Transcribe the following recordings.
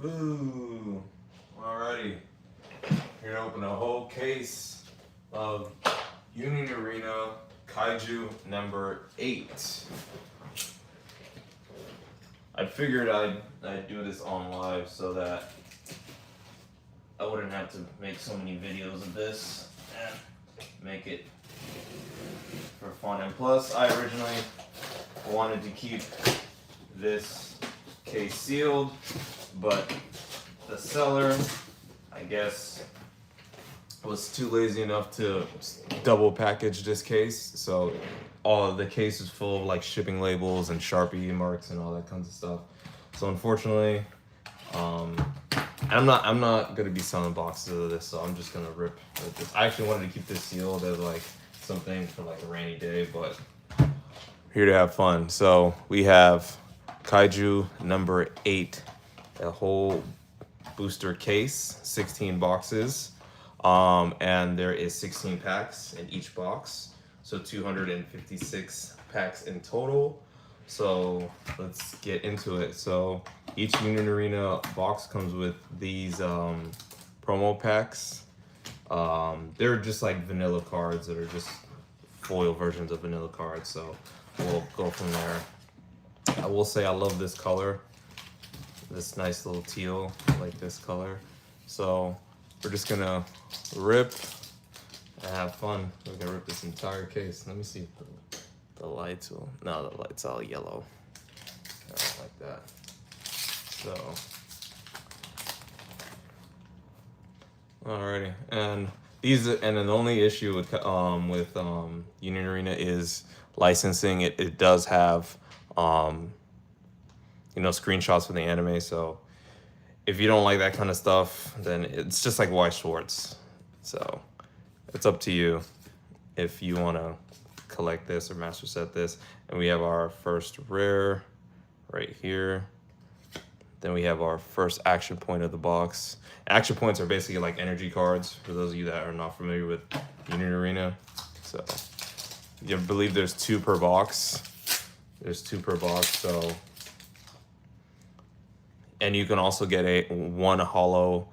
Ooh, alrighty. Here to open a whole case of Union Arena Kaiju number 8. I figured I'd do this on live so that I wouldn't have to make so many videos of this and make it for fun. And plus, I originally wanted to keep this case sealed, but the seller, I guess, was too lazy enough to double package this case. So all of the case is full of like shipping labels and Sharpie marks and all that kinds of stuff. So unfortunately, I'm not gonna be selling boxes of this, so I'm just gonna rip this. I actually wanted to keep this sealed as like something for like a rainy day, but here to have fun. So we have Kaiju number 8, a whole booster case, 16 boxes, and there is 16 packs in each box, so 256 packs in total. So let's get into it. So each Union Arena box comes with these promo packs. They're just like vanilla cards that are just foil versions of vanilla cards, so we'll go from there. I will say I love this color, this nice little teal, like this color. So we're just gonna rip and have fun. We're gonna rip this entire case. Let me see if the lights will, no, the light's all yellow. I don't like that. So, alrighty, and these, and then the only issue with Union Arena is licensing. It does have you know, screenshots from the anime, so if you don't like that kind of stuff, then it's just like White Schwartz. So it's up to you if you want to collect this or master set this. And we have our first rare right here. Then we have our first action point of the box. Action points are basically like energy cards, for those of you that are not familiar with Union Arena. So you believe there's 2 per box. There's 2 per box, so. And you can also get one hollow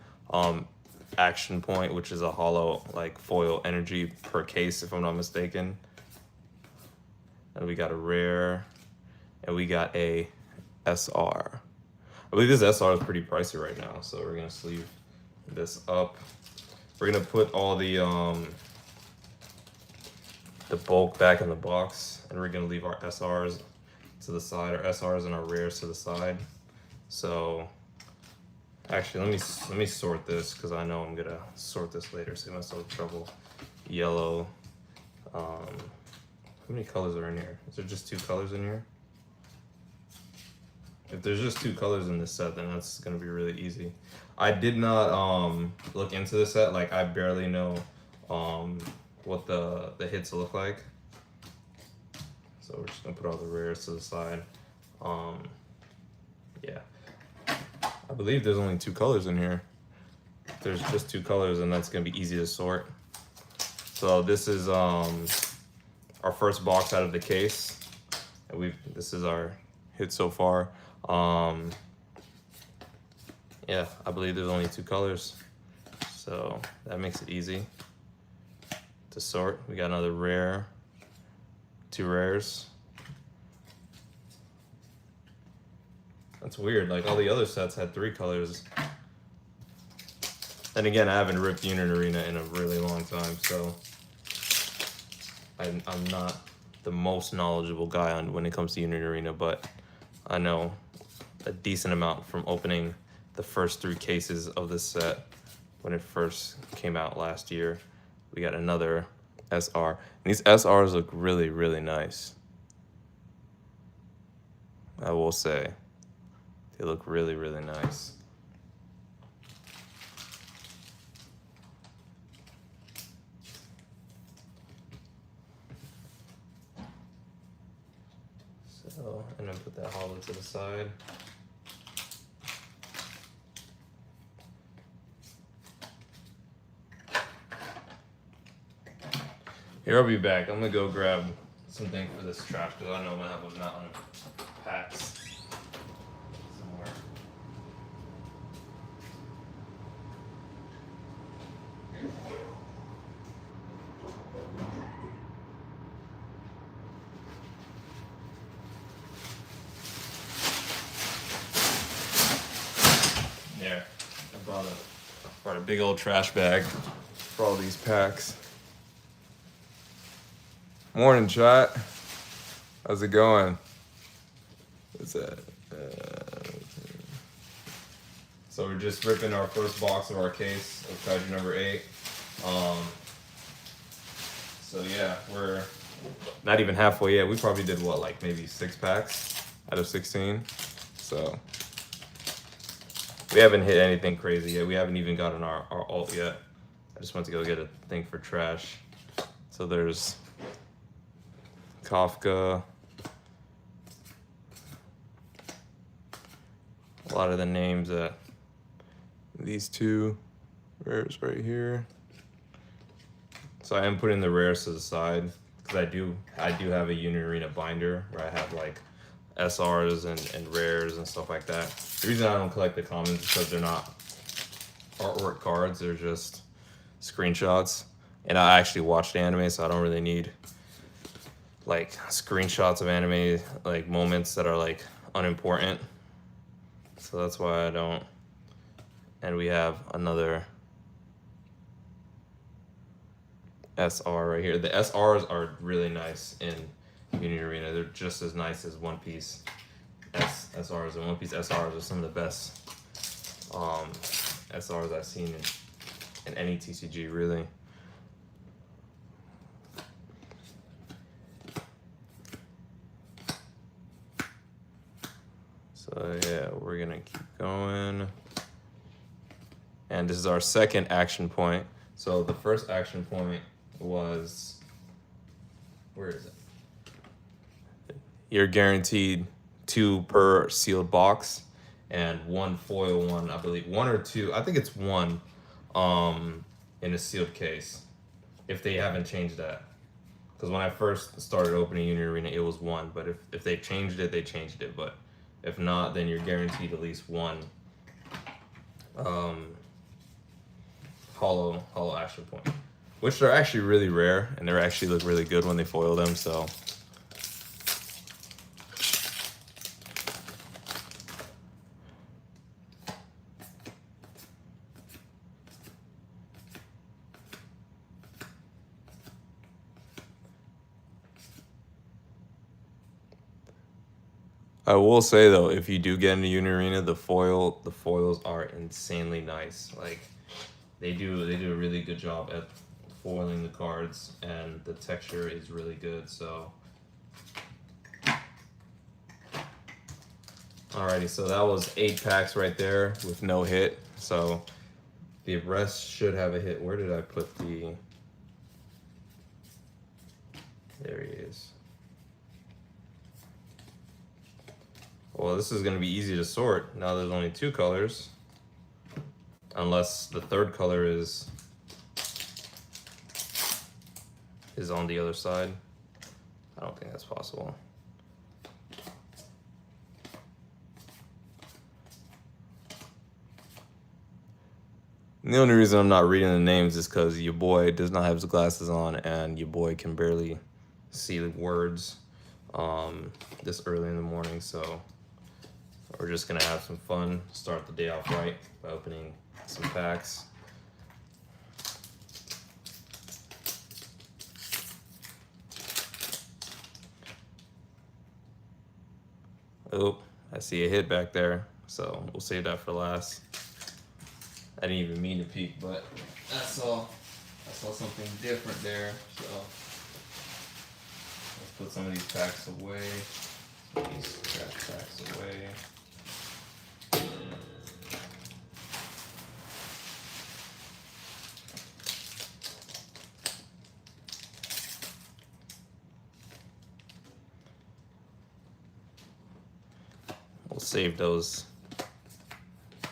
action point, which is a hollow like foil energy per case, if I'm not mistaken. And we got a rare, and we got a SR. I believe this SR is pretty pricey right now, so we're gonna sleeve this up. We're gonna put all the bulk back in the box, and we're gonna leave our SRs to the side, our SRs and our rares to the side. So actually, let me sort this, because I know I'm gonna sort this later, save myself trouble. Yellow. How many colors are in here? Is there just 2 colors in here? If there's just 2 colors in this set, then that's gonna be really easy. I did not look into this set. Like, I barely know what the hits look like. So we're just gonna put all the rares to the side. Yeah. I believe there's only 2 colors in here. If there's just 2 colors, and that's gonna be easy to sort. So this is our first box out of the case. And this is our hit so far. Yeah, I believe there's only 2 colors. So that makes it easy to sort. We got another rare, 2 rares. That's weird, like all the other sets had 3 colors. And again, I haven't ripped Union Arena in a really long time, so I'm not the most knowledgeable guy on when it comes to Union Arena, but I know a decent amount from opening the first 3 cases of this set when it first came out last year. We got another SR. And these SRs look really, really nice. I will say. They look really, really nice. So, and then put that hollow to the side. Here, I'll be back. I'm gonna go grab something for this trash, because I know I'm gonna have a mountain of packs somewhere. There, I brought a big old trash bag for all these packs. Morning, chat. How's it going? What's that? So we're just ripping our first box of our case of Kaiju number 8. So yeah, we're not even halfway yet. We probably did what, like maybe 6 packs out of 16. So we haven't hit anything crazy yet. We haven't even gotten our alt yet. I just went to go get a thing for trash. So there's Kafka. A lot of the names that these 2 rares right here. So I am putting the rares to the side because I do have a Union Arena binder where I have like SRs and rares and stuff like that. The reason I don't collect the commons is because they're not artwork cards, they're just screenshots. And I actually watch the anime, so I don't really need like screenshots of anime, like moments that are like unimportant. So that's why I don't. And we have another SR right here. The SRs are really nice in Union Arena. They're just as nice as One Piece SRs. And One Piece SRs are some of the best SRs I've seen in any TCG, really. So yeah, we're gonna keep going. And this is our second action point. So the first action point was, where is it? You're guaranteed 2 per sealed box and 1 foil one, I believe, 1 or 2. I think it's 1 in a sealed case, if they haven't changed that. Because when I first started opening Union Arena, it was 1. But if they changed it, they changed it. But if not, then you're guaranteed at least 1 hollow action point, which are actually really rare, and they actually look really good when they foil them. So I will say though, if you do get into Union Arena, the foils are insanely nice. Like they do a really good job at foiling the cards, and the texture is really good. So alrighty, so that was 8 packs right there with no hit. So the rest should have a hit. Where did I put the? There he is. Well, this is going to be easy to sort. Now there's only 2 colors. Unless the third color is on the other side. I don't think that's possible. And the only reason I'm not reading the names is because your boy does not have his glasses on, and your boy can barely see the words this early in the morning. So we're just gonna have some fun, start the day off right by opening some packs. Oh, I see a hit back there, so we'll save that for last. I didn't even mean to peek, but I saw something different there. So let's put some of these packs away. These trash packs away. We'll save those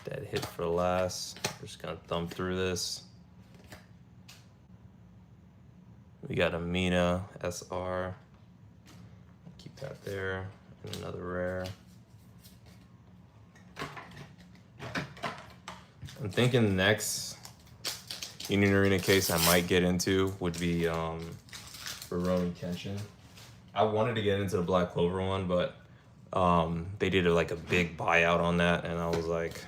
that hit for last. We're just gonna thumb through this. We got a Mina SR. Keep that there. And another rare. I'm thinking the next Union Arena case I might get into would be Rurouni Kenshin. I wanted to get into the Black Clover one, but they did like a big buyout on that, and I was like,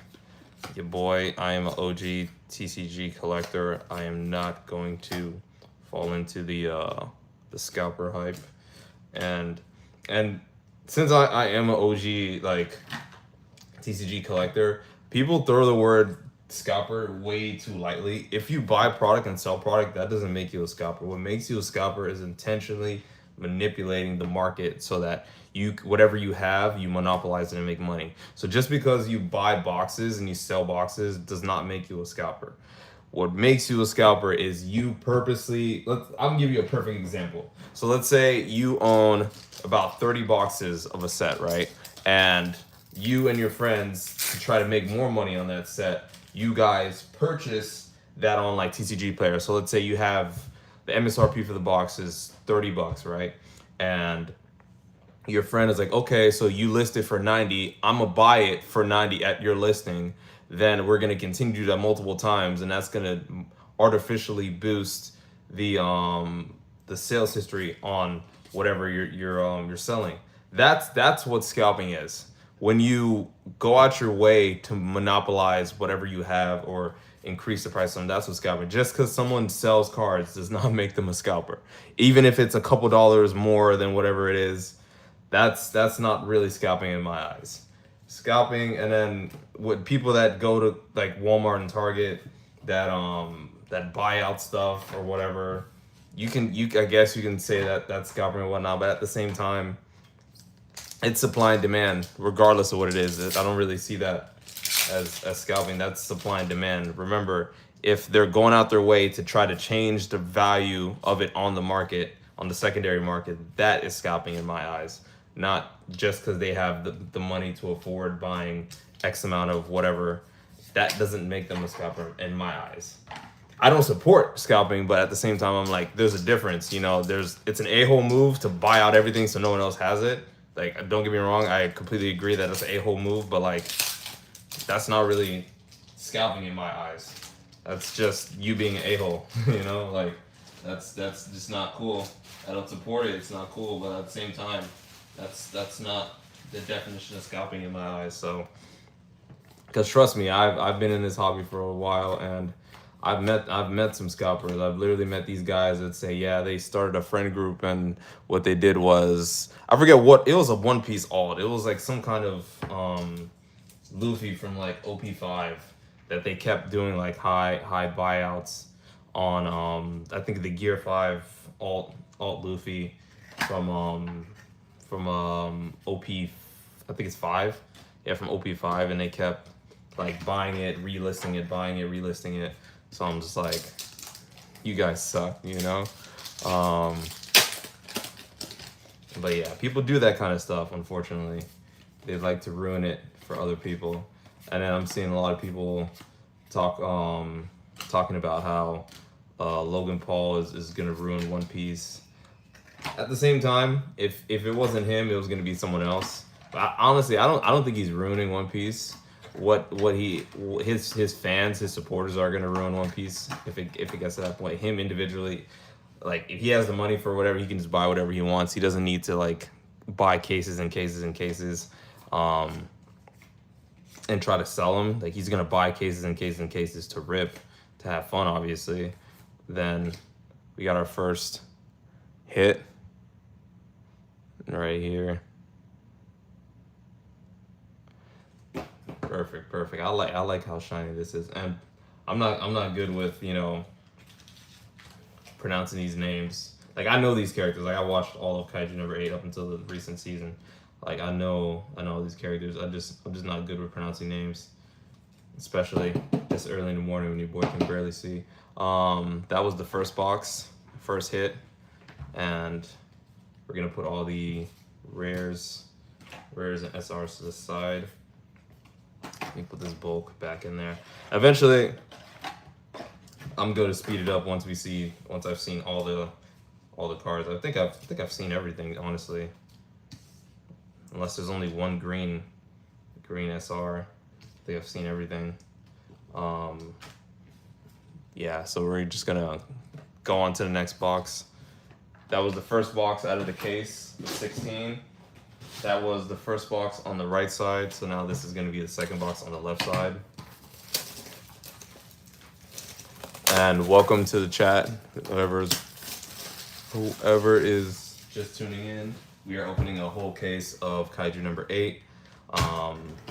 your boy. I am an OG TCG collector. I am not going to fall into the scalper hype, and since I am an OG like TCG collector, people throw the word scalper way too lightly. If you buy product and sell product, that doesn't make you a scalper. What makes you a scalper is intentionally manipulating the market so that you whatever you have, you monopolize it and make money. So just because you buy boxes and you sell boxes does not make you a scalper. What makes you a scalper is you purposely, I'm gonna give you a perfect example. So let's say you own about 30 boxes of a set, right? And you and your friends, to try to make more money on that set, you guys purchase that on like TCG Player. So let's say you have the MSRP for the box is $30, right? And your friend is like, okay, so you list it for 90, I'm gonna buy it for 90 at your listing. Then we're gonna continue to do that multiple times, and that's gonna artificially boost the sales history on whatever you're selling. That's what scalping is. When you go out your way to monopolize whatever you have or increase the price on, that's what scalping. Just because someone sells cards does not make them a scalper. Even if it's a couple dollars more than whatever it is, that's not really scalping in my eyes. Scalping, and then what people that go to like Walmart and Target that buy out stuff or whatever, I guess you can say that that's scalping and whatnot, but at the same time, it's supply and demand, regardless of what it is. I don't really see that as scalping. That's supply and demand. Remember, if they're going out their way to try to change the value of it on the market, on the secondary market, that is scalping in my eyes. Not just because they have the money to afford buying X amount of whatever. That doesn't make them a scalper in my eyes. I don't support scalping, but at the same time, I'm like, there's a difference. You know, it's an a-hole move to buy out everything so no one else has it. Like, don't get me wrong, I completely agree that it's an a-hole move, but like, that's not really scalping in my eyes. That's just you being an a-hole, you know? Like, that's just not cool. I don't support it, it's not cool, but at the same time, that's not the definition of scalping in my eyes. So, because trust me, I've been in this hobby for a while, and I've met some scalpers. I've literally met these guys that say, yeah, they started a friend group, and what they did was, I forget what it was, a One Piece alt. It was like some kind of Luffy from like OP5 that they kept doing like high buyouts on. I think the Gear 5 alt Luffy from OP, I think it's 5. Yeah, from OP5, and they kept like buying it, relisting it, buying it, relisting it. So I'm just like, you guys suck, you know? But yeah, people do that kind of stuff, unfortunately. They like to ruin it for other people. And then I'm seeing a lot of people talking about how Logan Paul is gonna ruin One Piece. At the same time, if it wasn't him, it was gonna be someone else. But honestly, I don't think he's ruining One Piece. His fans, his supporters are gonna ruin One Piece if it gets to that point. Him individually, like, if he has the money for whatever, he can just buy whatever he wants. He doesn't need to like buy cases and cases and cases, and try to sell them. Like, he's gonna buy cases and cases and cases to rip, to have fun, obviously. Then we got our first hit right here. Perfect. I like how shiny this is, and I'm not good with, you know, pronouncing these names. Like, I know these characters. Like, I watched all of Kaiju number 8 up until the recent season. Like, I know these characters. I'm just not good with pronouncing names, especially this early in the morning when your boy can barely see. That was the first box, first hit, and we're gonna put all the rares and SRs to the side. Let me put this bulk back in there. Eventually, I'm going to speed it up once I've seen all the cards. I think I've seen everything, honestly. Unless there's only one green SR. I think I've seen everything. Yeah, so we're just gonna go on to the next box. That was the first box out of the case, the 16. That was the first box on the right side, so now this is going to be the second box on the left side. and welcome to the chat. Whoever is just tuning in, we are opening a whole case of Kaiju number 8,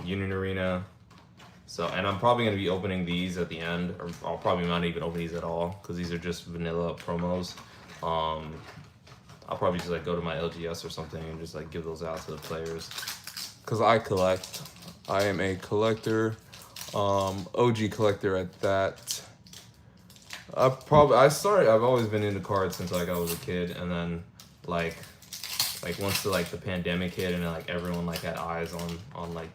Union Arena. So, and I'm probably going to be opening these at the end, or I'll probably not even open these at all, because these are just vanilla promos. I'll probably just like go to my LGS or something and just like give those out to the players. Because I collect. I am a collector, OG collector at that. I've always been into cards since like I was a kid, and then like once the pandemic hit and like everyone like had eyes on like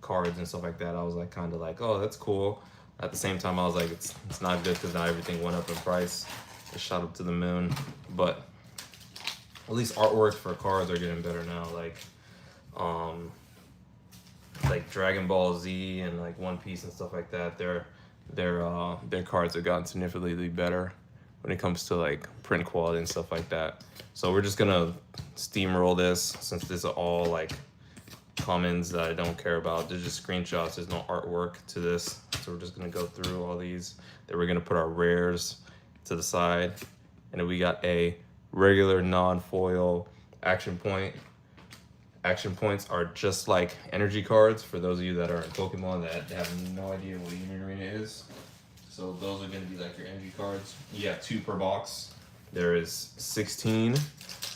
cards and stuff like that, I was like kind of like, oh, that's cool. At the same time, I was like, it's not good because now everything went up in price. It shot up to the moon. But at least artwork for cards are getting better now. Like Dragon Ball Z and like One Piece and stuff like that. Their cards have gotten significantly better when it comes to like print quality and stuff like that. So we're just gonna steamroll this since these are all like commons that I don't care about. There's just screenshots. There's no artwork to this, so we're just gonna go through all these. Then we're gonna put our rares to the side, and then we got a regular non-foil action point. Action points are just like energy cards for those of you that are in Pokemon that have no idea what Union Arena is. So those are gonna be like your energy cards. You have 2 per box. There is 16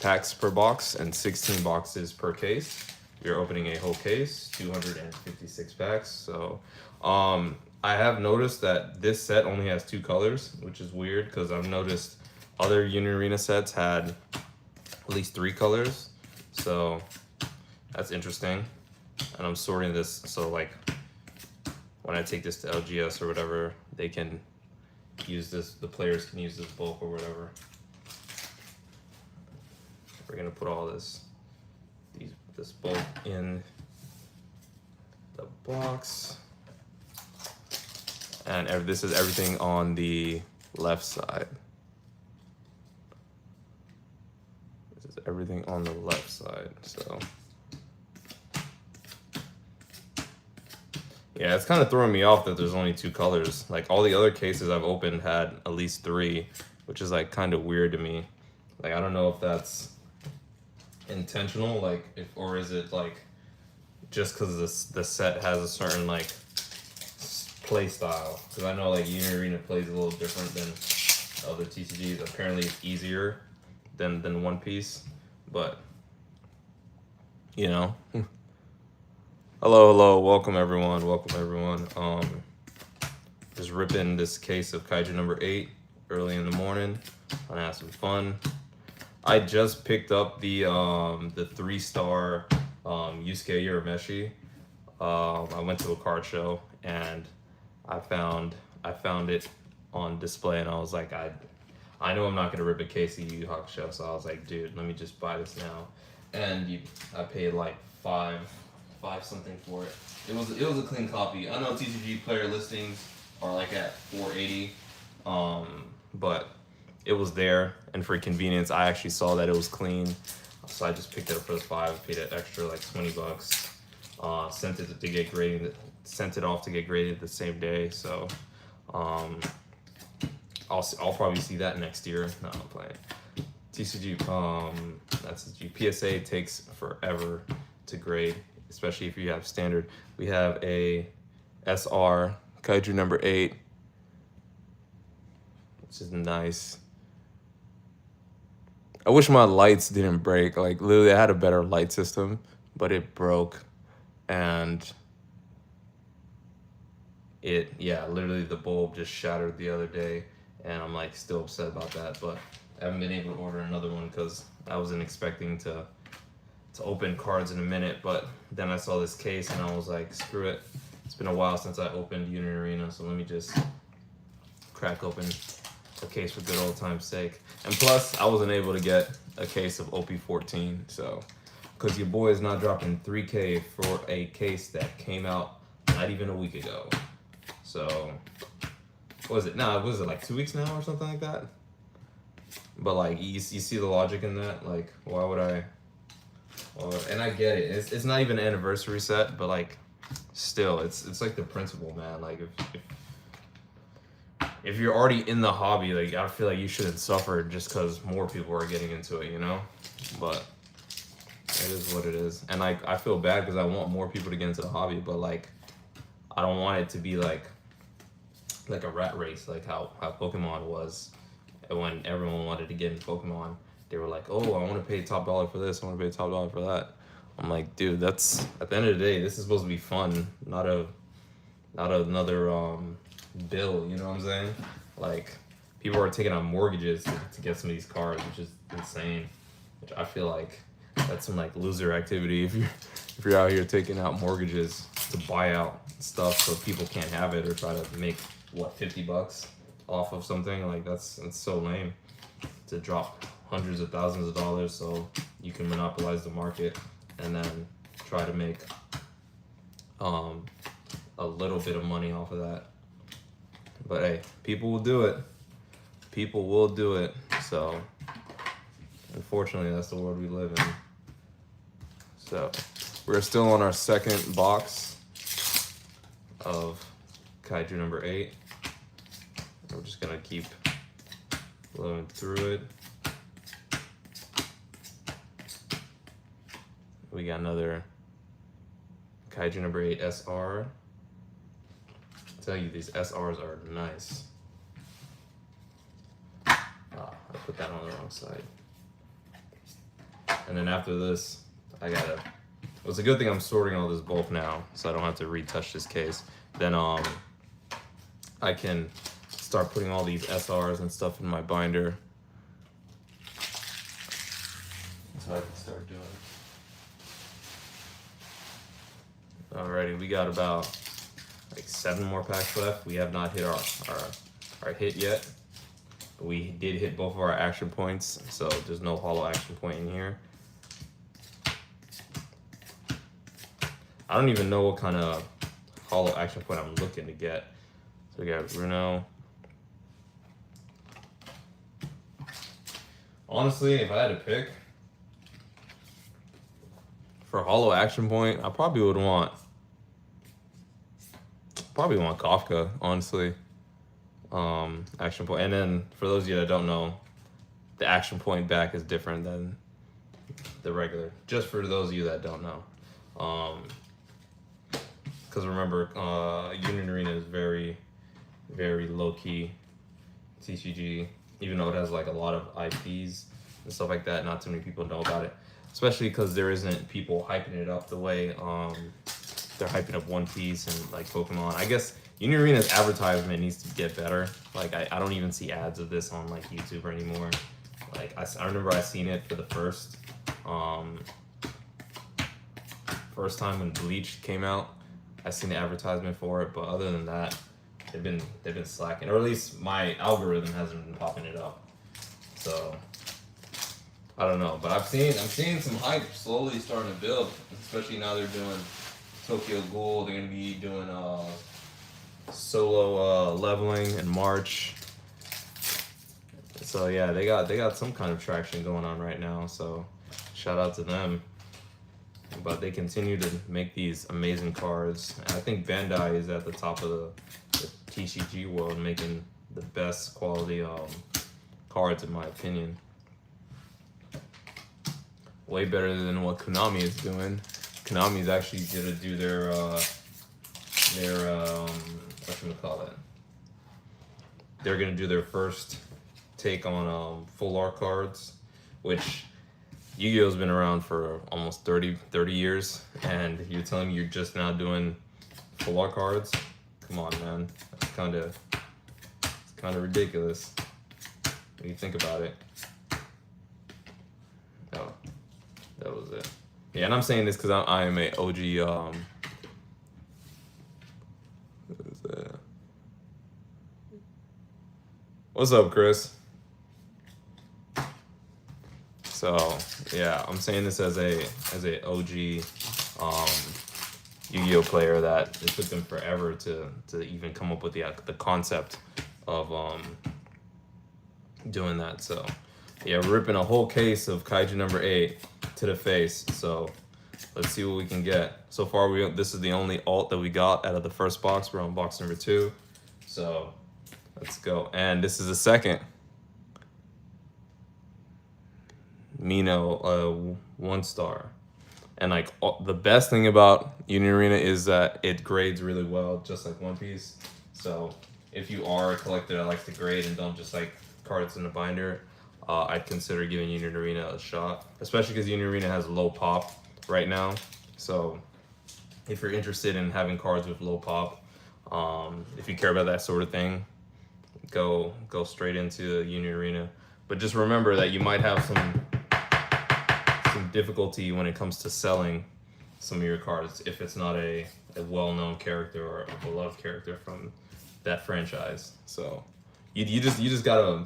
packs per box and 16 boxes per case. You're opening a whole case, 256 packs. So I have noticed that this set only has 2 colors, which is weird because I've noticed other Union Arena sets had at least 3 colors. So that's interesting. And I'm sorting this so like when I take this to LGS or whatever, they can use this, the players can use this bulk or whatever. We're gonna put all this bulk in the box. And this is everything on the left side. This is everything on the left side, so. Yeah, it's kind of throwing me off that there's only 2 colors. Like all the other cases I've opened had at least 3, which is like kind of weird to me. Like I don't know if that's intentional, like or is it like just because the set has a certain like play style? Because I know like Union Arena plays a little different than other TCGs. Apparently it's easier than One Piece, but you know. Hello, welcome everyone. Just ripping this case of Kaiju number 8 early in the morning. Gonna have some fun. I just picked up the 3-star Yusuke Urameshi. I went to a card show and I found it on display, and I was like, I know I'm not gonna rip a case of Yu Yu Hakusho, so I was like, dude, let me just buy this now. And I paid like five something for it. It was a clean copy. I know TCG player listings are like at $480, but it was there, and for convenience, I actually saw that it was clean, so I just picked it up for the 5. Paid an extra like $20. Sent it to get graded. Sent it off to get graded the same day. So, I'll probably see that next year. No, I'm playing. TCG. That's the PSA takes forever to grade, especially if you have standard. We have a SR Kaiju number 8, which is nice. I wish my lights didn't break. Like literally I had a better light system, but it broke. And literally the bulb just shattered the other day, and I'm like still upset about that, but I haven't been able to order another one because I wasn't expecting to open cards in a minute. But then I saw this case and I was like, screw it. It's been a while since I opened Union Arena, so let me just crack open a case for good old time's sake. And plus, I wasn't able to get a case of OP14, so because your boy is not dropping $3K for a case that came out not even a week ago. So, what was it? Was it like 2 weeks now or something like that? But like, you see the logic in that? Like, why would I? Well, and I get it. It's not even an anniversary set, but like, still, it's like the principle, man. Like, if if you're already in the hobby, like I feel like you shouldn't suffer just because more people are getting into it, you know. But it is what it is, and like I feel bad because I want more people to get into the hobby, but like I don't want it to be like a rat race, like how Pokemon was. And when everyone wanted to get in Pokemon, they were like, oh, I want to pay top dollar for this, I want to pay top dollar for that. I'm like, dude, that's at the end of the day, this is supposed to be fun, not another bill, you know what I'm saying? Like people are taking out mortgages to get some of these cards, which is insane. Which I feel like that's some like loser activity if you're out here taking out mortgages to buy out stuff so people can't have it or try to make what $50 off of something. Like that's so lame to drop hundreds of thousands of dollars so you can monopolize the market and then try to make a little bit of money off of that. But hey, people will do it. People will do it. So unfortunately, that's the world we live in. So we're still on our second box of Kaiju number 8. We're just gonna keep blowing through it. We got another Kaiju number 8 SR. I tell you, these SRs are nice. I put that on the wrong side. And then after this, well, it's a good thing I'm sorting all this bulk now, so I don't have to retouch this case. Then I can start putting all these SRs and stuff in my binder. So I can start doing it. Alrighty, we got about like 7 more packs left. We have not hit our hit yet. But we did hit both of our action points, so there's no holo action point in here. I don't even know what kind of holo action point I'm looking to get. So we got Bruno. Honestly, if I had to pick for holo action point, I probably would want Kafka, honestly. Action point. And then for those of you that don't know, the action point back is different than the regular. Just for those of you that don't know. Because remember, Union Arena is very, very low-key TCG, even though it has like a lot of IPs and stuff like that. Not too many people know about it, especially because there isn't people hyping it up the way they're hyping up One Piece and like Pokemon. I guess Union Arena's advertisement needs to get better. Like I don't even see ads of this on like YouTube anymore. Like I remember I seen it for the first time when Bleach came out. I seen the advertisement for it, but other than that, they've been slacking, or at least my algorithm hasn't been popping it up. So I don't know, but I'm seeing some hype slowly starting to build, especially now they're doing Tokyo Ghoul. They're gonna be doing solo leveling in March. So yeah, they got some kind of traction going on right now. So shout out to them. But they continue to make these amazing cards. And I think Bandai is at the top of the TCG world, making the best quality cards in my opinion. Way better than what Konami is doing. Konami is actually gonna do their whatchamacallit. They're gonna do their first take on full art cards, which Yu-Gi-Oh's been around for almost 30 years, and you're telling me you're just now doing full art cards? Come on, man. It's kind of ridiculous when you think about it. Oh, that was it. Yeah, and I'm saying this because I am a OG. What's up, Chris? So yeah, I'm saying this as a OG Yu-Gi-Oh player that it took them forever to even come up with the concept of doing that. So yeah, we're ripping a whole case of Kaiju number 8 to the face. So let's see what we can get. So far, this is the only alt that we got out of the first box. We're on box number 2. So Let's go. And this is the second Mino 1-star. And like the best thing about Union Arena is that it grades really well, just like One Piece. So if you are a collector that likes to grade and don't just like cards in a binder, I'd consider giving Union Arena a shot, especially because Union Arena has low pop right now. So if you're interested in having cards with low pop, if you care about that sort of thing, go straight into Union Arena. But just remember that you might have some difficulty when it comes to selling some of your cards if it's not a well-known character or a beloved character from that franchise. So you just gotta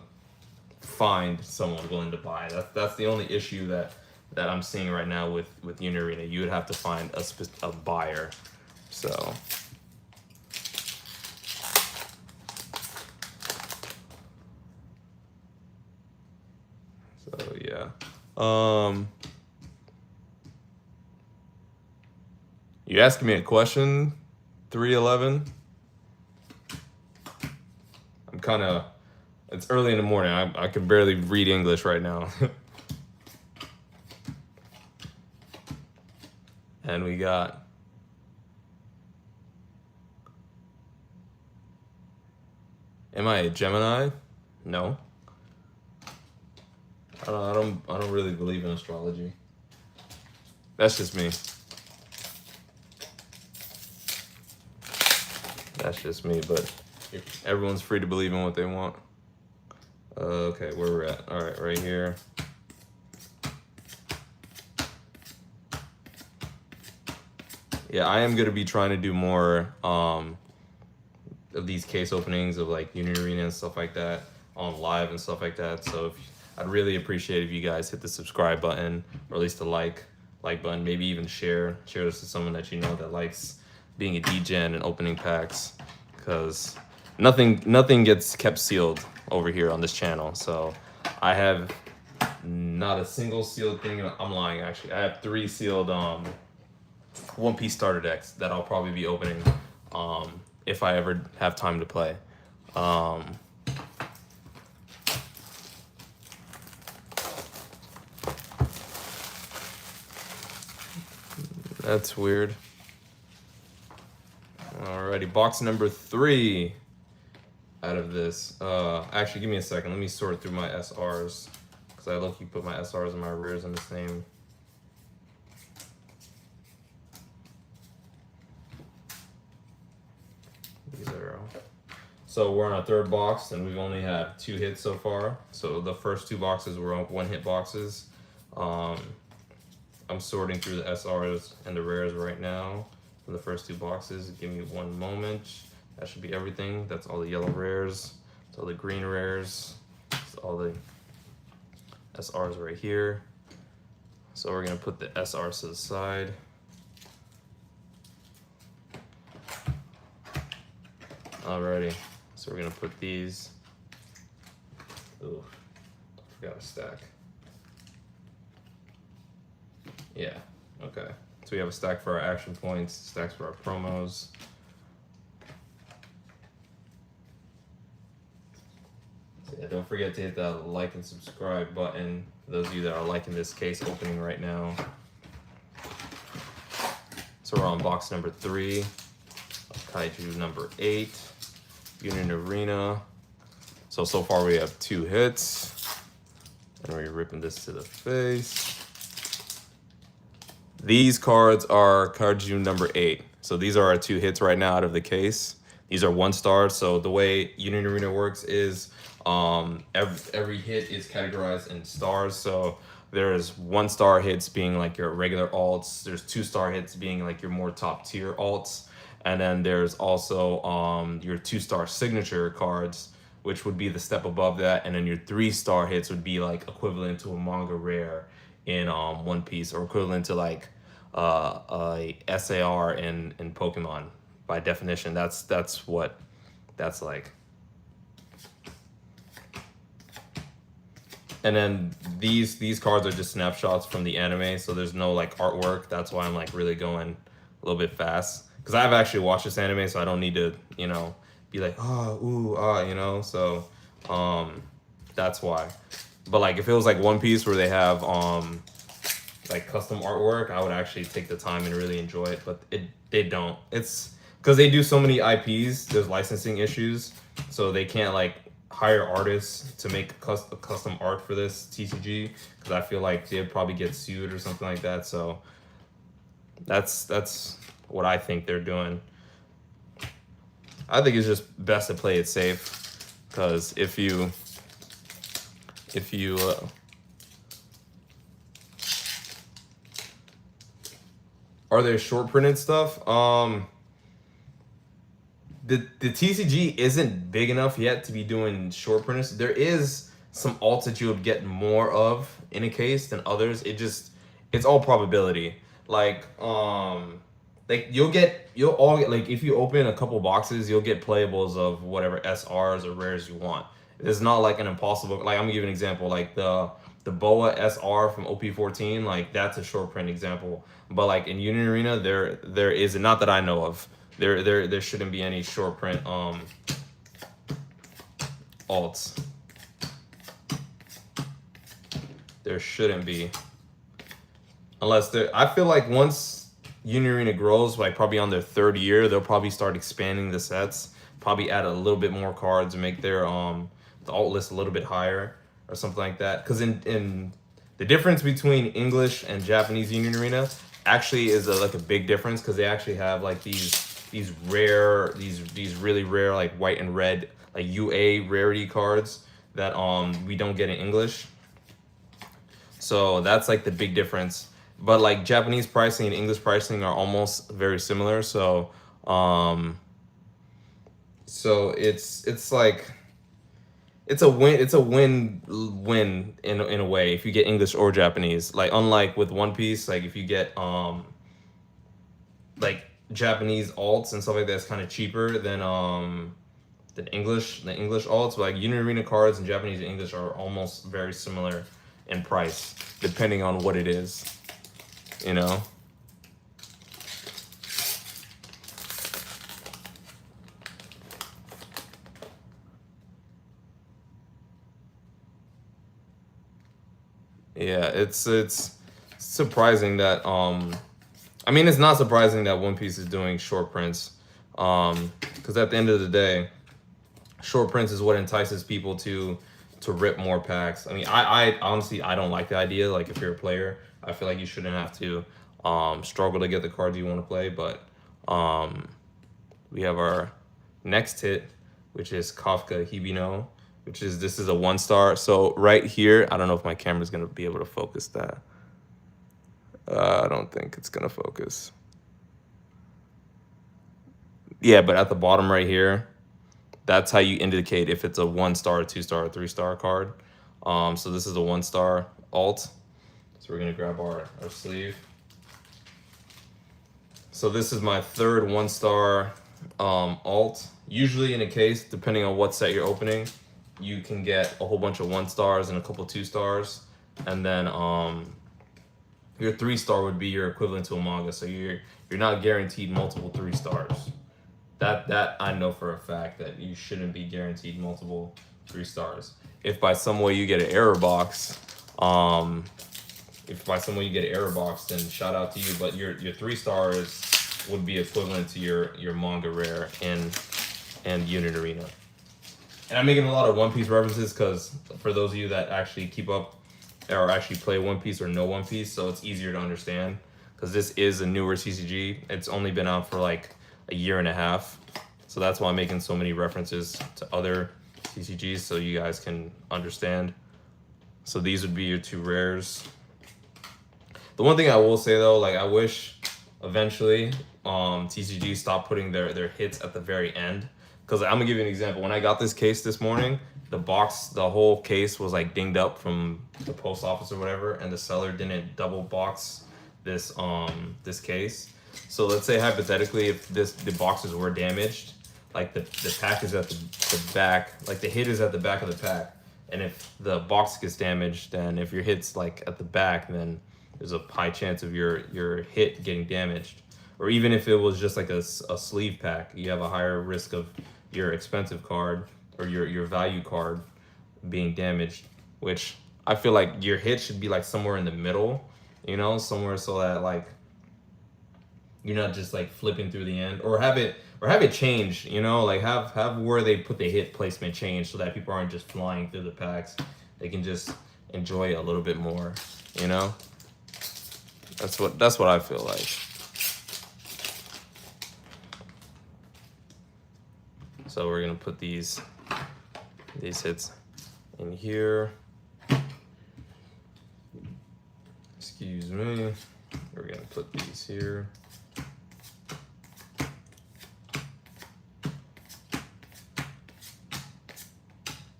find someone willing to buy. That's the only issue that I'm seeing right now with Union Arena. You would have to find a buyer. So yeah. You asking me a question, 311? I'm kind of, it's early in the morning. I can barely read English right now. And we got am I a Gemini? No. I don't really believe in astrology. That's just me. That's just me, but everyone's free to believe in what they want. Okay, where we're at. All right, right here. Yeah, I am going to be trying to do more of these case openings of like Union Arena and stuff like that on live and stuff like that. So I'd really appreciate if you guys hit the subscribe button, or at least the like button, maybe even share this to someone that you know that likes being a DGen and opening packs, because nothing gets kept sealed over here on this channel. So I have not a single sealed thing. I'm lying, actually. I have 3 sealed One Piece starter decks that I'll probably be opening if I ever have time to play. That's weird. Alrighty, box number 3 out of this. Actually, give me a second. Let me sort through my SRs, because I look, you put my SRs and my rears in the same. So we're on our 3rd box, and we've only had 2 hits so far. So the first 2 boxes were 1-hit boxes. I'm sorting through the SRs and the rares right now for the first 2 boxes. Give me one moment. That should be everything. That's all the yellow rares. That's all the green rares. That's all the SRs right here. So we're gonna put the SRs to the side. Alrighty, so we're gonna put these. Ooh, forgot a stack. Yeah, okay. So we have a stack for our action points, stacks for our promos. So yeah, don't forget to hit that like and subscribe button for those of you that are liking this case opening right now. So we're on box number 3, Kaiju number 8, Union Arena. So far we have 2 hits. And we're ripping this to the face. These cards are Kaiju number 8. So these are our 2 hits right now out of the case. These are 1-stars. So the way Union Arena works is every hit is categorized in stars. So there's 1-star hits being like your regular alts. There's 2-star hits being like your more top tier alts. And then there's also your 2-star signature cards, which would be the step above that. And then your 3-star hits would be like equivalent to a manga rare in One Piece, or equivalent to like a SAR in Pokemon. By definition, that's what that's like. And then these cards are just snapshots from the anime, so there's no like artwork. That's why I'm like really going a little bit fast, because I've actually watched this anime, so I don't need to, you know, be be like, oh, ooh, ah, you know. So that's why. But like if it was like One Piece where they have like custom artwork, I would actually take the time and really enjoy it. But they don't. It's because they do so many IPs. There's licensing issues, so they can't like hire artists to make custom art for this TCG, because I feel like they'd probably get sued or something like that. So that's what I think they're doing. I think it's just best to play it safe, because if you are there short printed stuff? The TCG isn't big enough yet to be doing short prints. There is some alts that you would get more of in a case than others. It's all probability. Like you'll all get, like if you open a couple boxes, you'll get playables of whatever SRs or rares you want. It's not like an impossible, like I'm gonna give you an example, like the Boa SR from OP14, like that's a short print example. But like in Union Arena, there is, not that I know of, there shouldn't be any short print alts. There shouldn't be, unless I feel like once Union Arena grows, like probably on their third year, they'll probably start expanding the sets, probably add a little bit more cards and make their the alt list a little bit higher or something like that. Because in the difference between English and Japanese Union Arena actually is like a big difference, because they actually have like these really rare like white and red like UA rarity cards that we don't get in English. So that's like the big difference. But like Japanese pricing and English pricing are almost very similar. So it's like it's a win in a way if you get English or Japanese. Like unlike with One Piece, like if you get like Japanese alts and stuff like that, it's kind of cheaper than the English alts. But like Union Arena cards in Japanese and English are almost very similar in price, depending on what it is, you know. Yeah, it's surprising that I mean, it's not surprising that One Piece is doing short prints, because at the end of the day, short prints is what entices people to rip more packs. I mean, I honestly, I don't like the idea. Like if you're a player, I feel like you shouldn't have to struggle to get the cards you want to play. But we have our next hit, which is Kafka Hibino, this is a 1-star. So right here, I don't know if my camera's gonna be able to focus that. I don't think it's gonna focus. Yeah, but at the bottom right here, that's how you indicate if it's a 1-star, 2-star, or 3-star card. So this is a 1-star alt. So we're gonna grab our sleeve. So this is my third 1-star alt. Usually in a case, depending on what set you're opening, you can get a whole bunch of 1-stars and a couple 2-stars, and then your 3-star would be your equivalent to a manga. So you're not guaranteed multiple 3-stars. That I know for a fact that you shouldn't be guaranteed multiple 3-stars. If by some way you get an error box, then shout out to you. But your 3-stars would be equivalent to your manga rare and Unit Arena. And I'm making a lot of One Piece references because for those of you that actually keep up or actually play One Piece or know One Piece, so it's easier to understand, because this is a newer TCG. It's only been out for like a year and a half, so that's why I'm making so many references to other TCGs so you guys can understand. So these would be your 2 rares. The one thing I will say though, like I wish eventually TCG stop putting their hits at the very end. Because I'm gonna give you an example. When I got this case this morning, the whole case was like dinged up from the post office or whatever, and the seller didn't double box this case. So let's say hypothetically, if the boxes were damaged, like the pack is at the back, like the hit is at the back of the pack, and if the box gets damaged, then if your hit's like at the back, then there's a high chance of your hit getting damaged. Or even if it was just like a sleeve pack, you have a higher risk of your expensive card or your value card being damaged, which I feel like your hit should be like somewhere in the middle, you know, somewhere so that like you're not just like flipping through the end, or have it change, you know, like have where they put the hit placement change so that people aren't just flying through the packs. They can just enjoy it a little bit more, you know. That's what I feel like. So we're gonna put these hits in here. Excuse me. We're gonna put these here.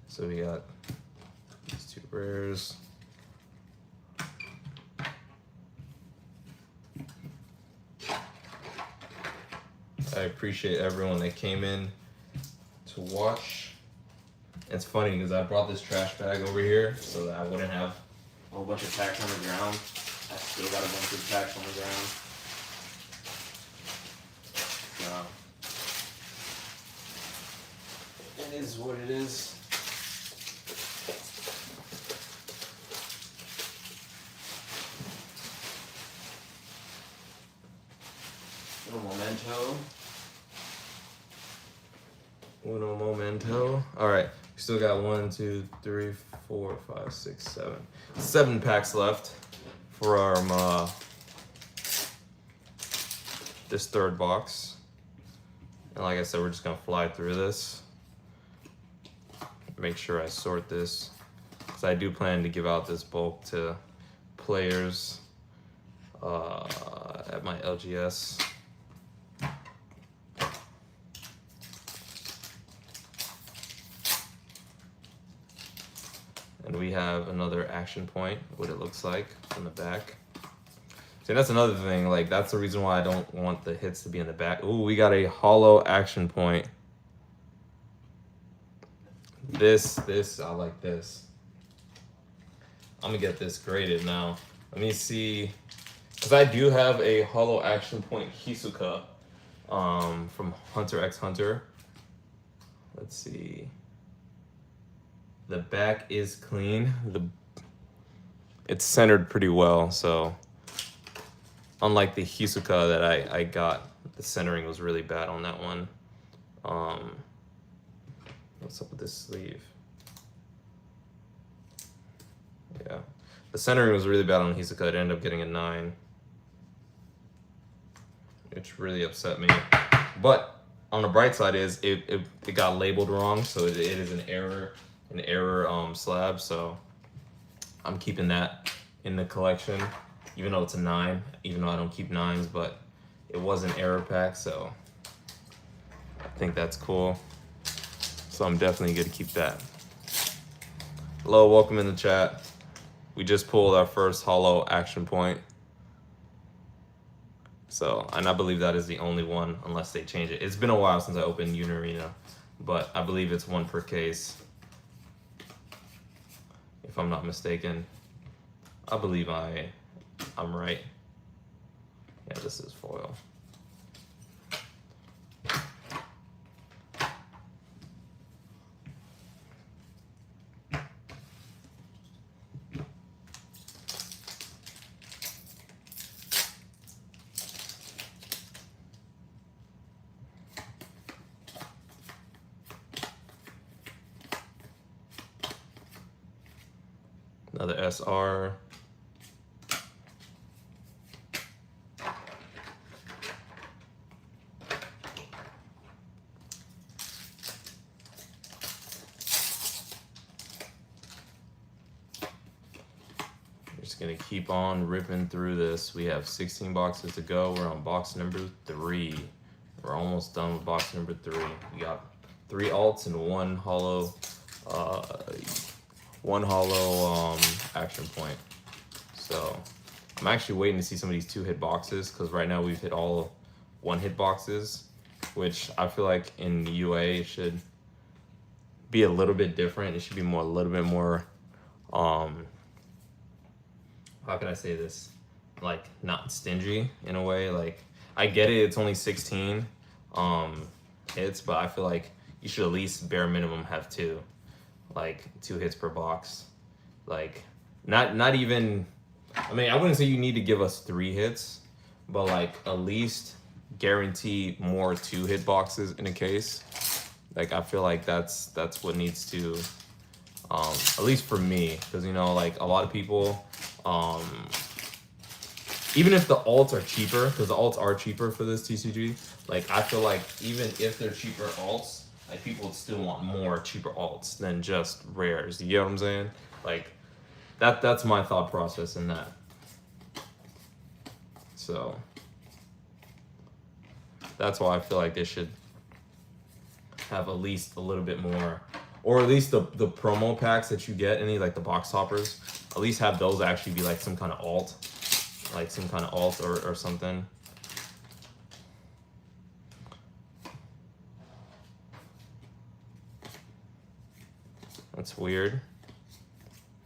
So we got these two rares. I appreciate everyone that came in to watch. It's funny because I brought this trash bag over here so that I wouldn't have a whole bunch of packs on the ground. I still got a bunch of packs on the ground. So it is what it is. Little memento. Uno momento. All right, we still got 1, 2, 3, 4, 5, 6, 7 packs left for our this third box. And like I said, we're just gonna fly through this. Make sure I sort this, because I do plan to give out this bulk to players at my LGS. And we have another action point, what it looks like from the back. See, that's another thing, like that's the reason why I don't want the hits to be in the back. Ooh, we got a hollow action point. This, I like this. I'm gonna get this graded now. Let me see, because I do have a hollow action point Hisoka from Hunter x Hunter. Let's see. The back is clean. It's centered pretty well, so unlike the Hisoka that I got, the centering was really bad on that one. What's up with this sleeve? Yeah, the centering was really bad on Hisoka. It ended up getting a 9, which really upset me. But on the bright side is it got labeled wrong, so it is an error slab. So I'm keeping that in the collection, even though it's a 9. Even though I don't keep 9s, but it was an error pack, so I think that's cool. So I'm definitely gonna keep that. Hello, welcome in the chat. We just pulled our first hollow action point. So, and I believe that is the only one, unless they change it. It's been a while since I opened Unarena, but I believe it's 1 per case, if I'm not mistaken. I believe I'm right. Yeah, this is foil. Another SR. Just gonna keep on ripping through this. We have 16 boxes to go. We're on box number 3. We're almost done with box number 3. We got 3 alts and 1 hollow action point. So I'm actually waiting to see some of these 2-hit boxes, because right now we've hit all 1-hit boxes, which I feel like in the UA it should be a little bit different. It should be a little bit more how can I say this, like not stingy in a way. Like I get it, it's only 16 hits, but I feel like you should at least bare minimum have 2, like 2 hits per box. Like not even, I mean, I wouldn't say you need to give us 3 hits, but like at least guarantee more 2-hit boxes in a case. Like I feel like that's what needs to, at least for me, because you know, like a lot of people, even if the alts are cheaper, because the alts are cheaper for this TCG, like I feel like even if they're cheaper alts, like people would still want more cheaper alts than just rares. You get what I'm saying? Like that's my thought process in that. So that's why I feel like they should have at least a little bit more, or at least the promo packs that you get, any like the box toppers, at least have those actually be like some kind of alt, like some kind of alt or something. That's weird.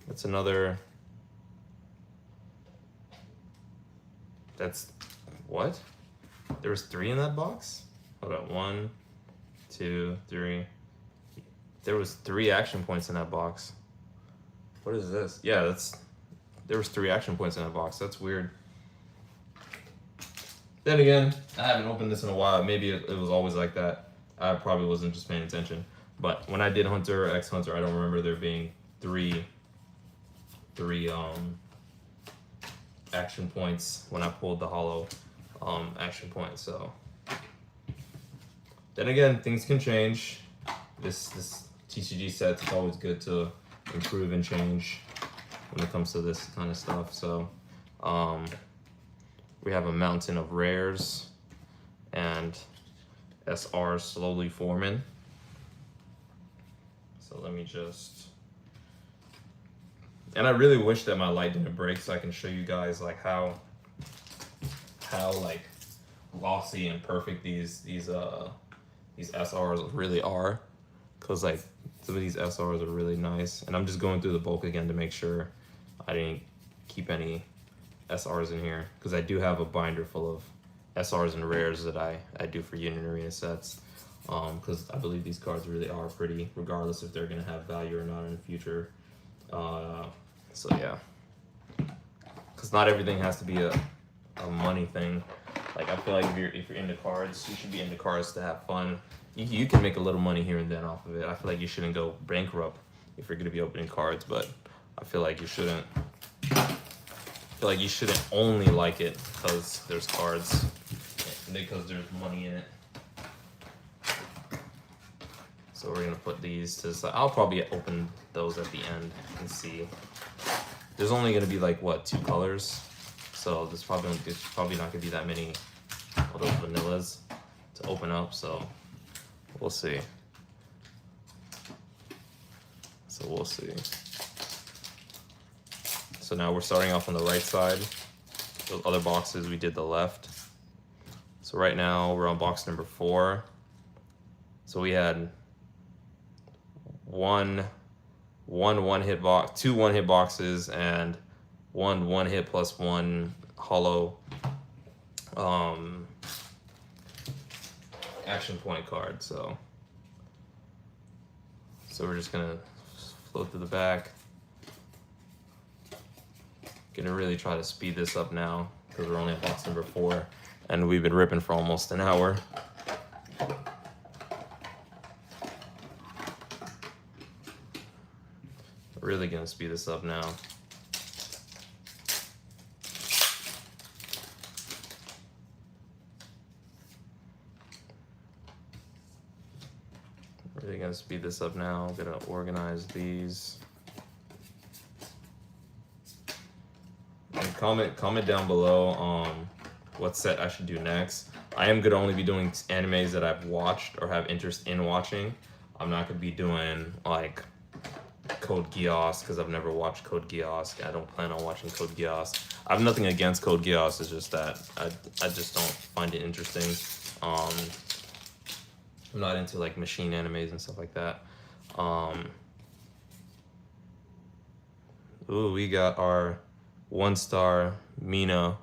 That's another. That's what? There was 3 in that box? Hold on, 1, 2, 3. There was 3 action points in that box. What is this? Yeah, there was 3 action points in that box. That's weird. Then again, I haven't opened this in a while. Maybe it was always like that. I probably wasn't just paying attention. But when I did Hunter or X Hunter, I don't remember there being 3 action points when I pulled the hollow action point. So then again, things can change. This TCG set, it's always good to improve and change when it comes to this kind of stuff. So we have a mountain of rares and SRs slowly forming. So let me just, and I really wish that my light didn't break so I can show you guys like how like glossy and perfect these SRs really are, because like some of these SRs are really nice. And I'm just going through the bulk again to make sure I didn't keep any SRs in here, because I do have a binder full of SRs and rares that I do for Union Arena sets, because I believe these cards really are pretty, regardless if they're going to have value or not in the future. So yeah, because not everything has to be a money thing. Like I feel like if you're into cards, you should be into cards to have fun. You can make a little money here and then off of it. I feel like you shouldn't go bankrupt if you're going to be opening cards, but I feel like you shouldn't. I feel like you shouldn't only like it because there's cards, because there's money in it. So we're gonna put these to the side. I'll probably open those at the end and see. There's only gonna be like what, 2 colors, so there's probably not gonna be that many of those vanillas to open up. So we'll see. So now we're starting off on the right side. Those other boxes we did the left. So right now we're on box number 4. So we had two one-hit boxes and one hit plus 1 hollow action point card. So we're just gonna float to the back. Gonna really try to speed this up now because we're only at box number 4 and we've been ripping for almost an hour. Really gonna speed this up now. Really gonna speed this up now. I'm gonna organize these. And comment down below what set I should do next. I am gonna only be doing animes that I've watched or have interest in watching. I'm not gonna be doing like Code Geass because I've never watched Code Geass. I don't plan on watching Code Geass. I have nothing against Code Geass. It's just that I just don't find it interesting. I'm not into like machine animes and stuff like that. Ooh, we got our 1-star Mina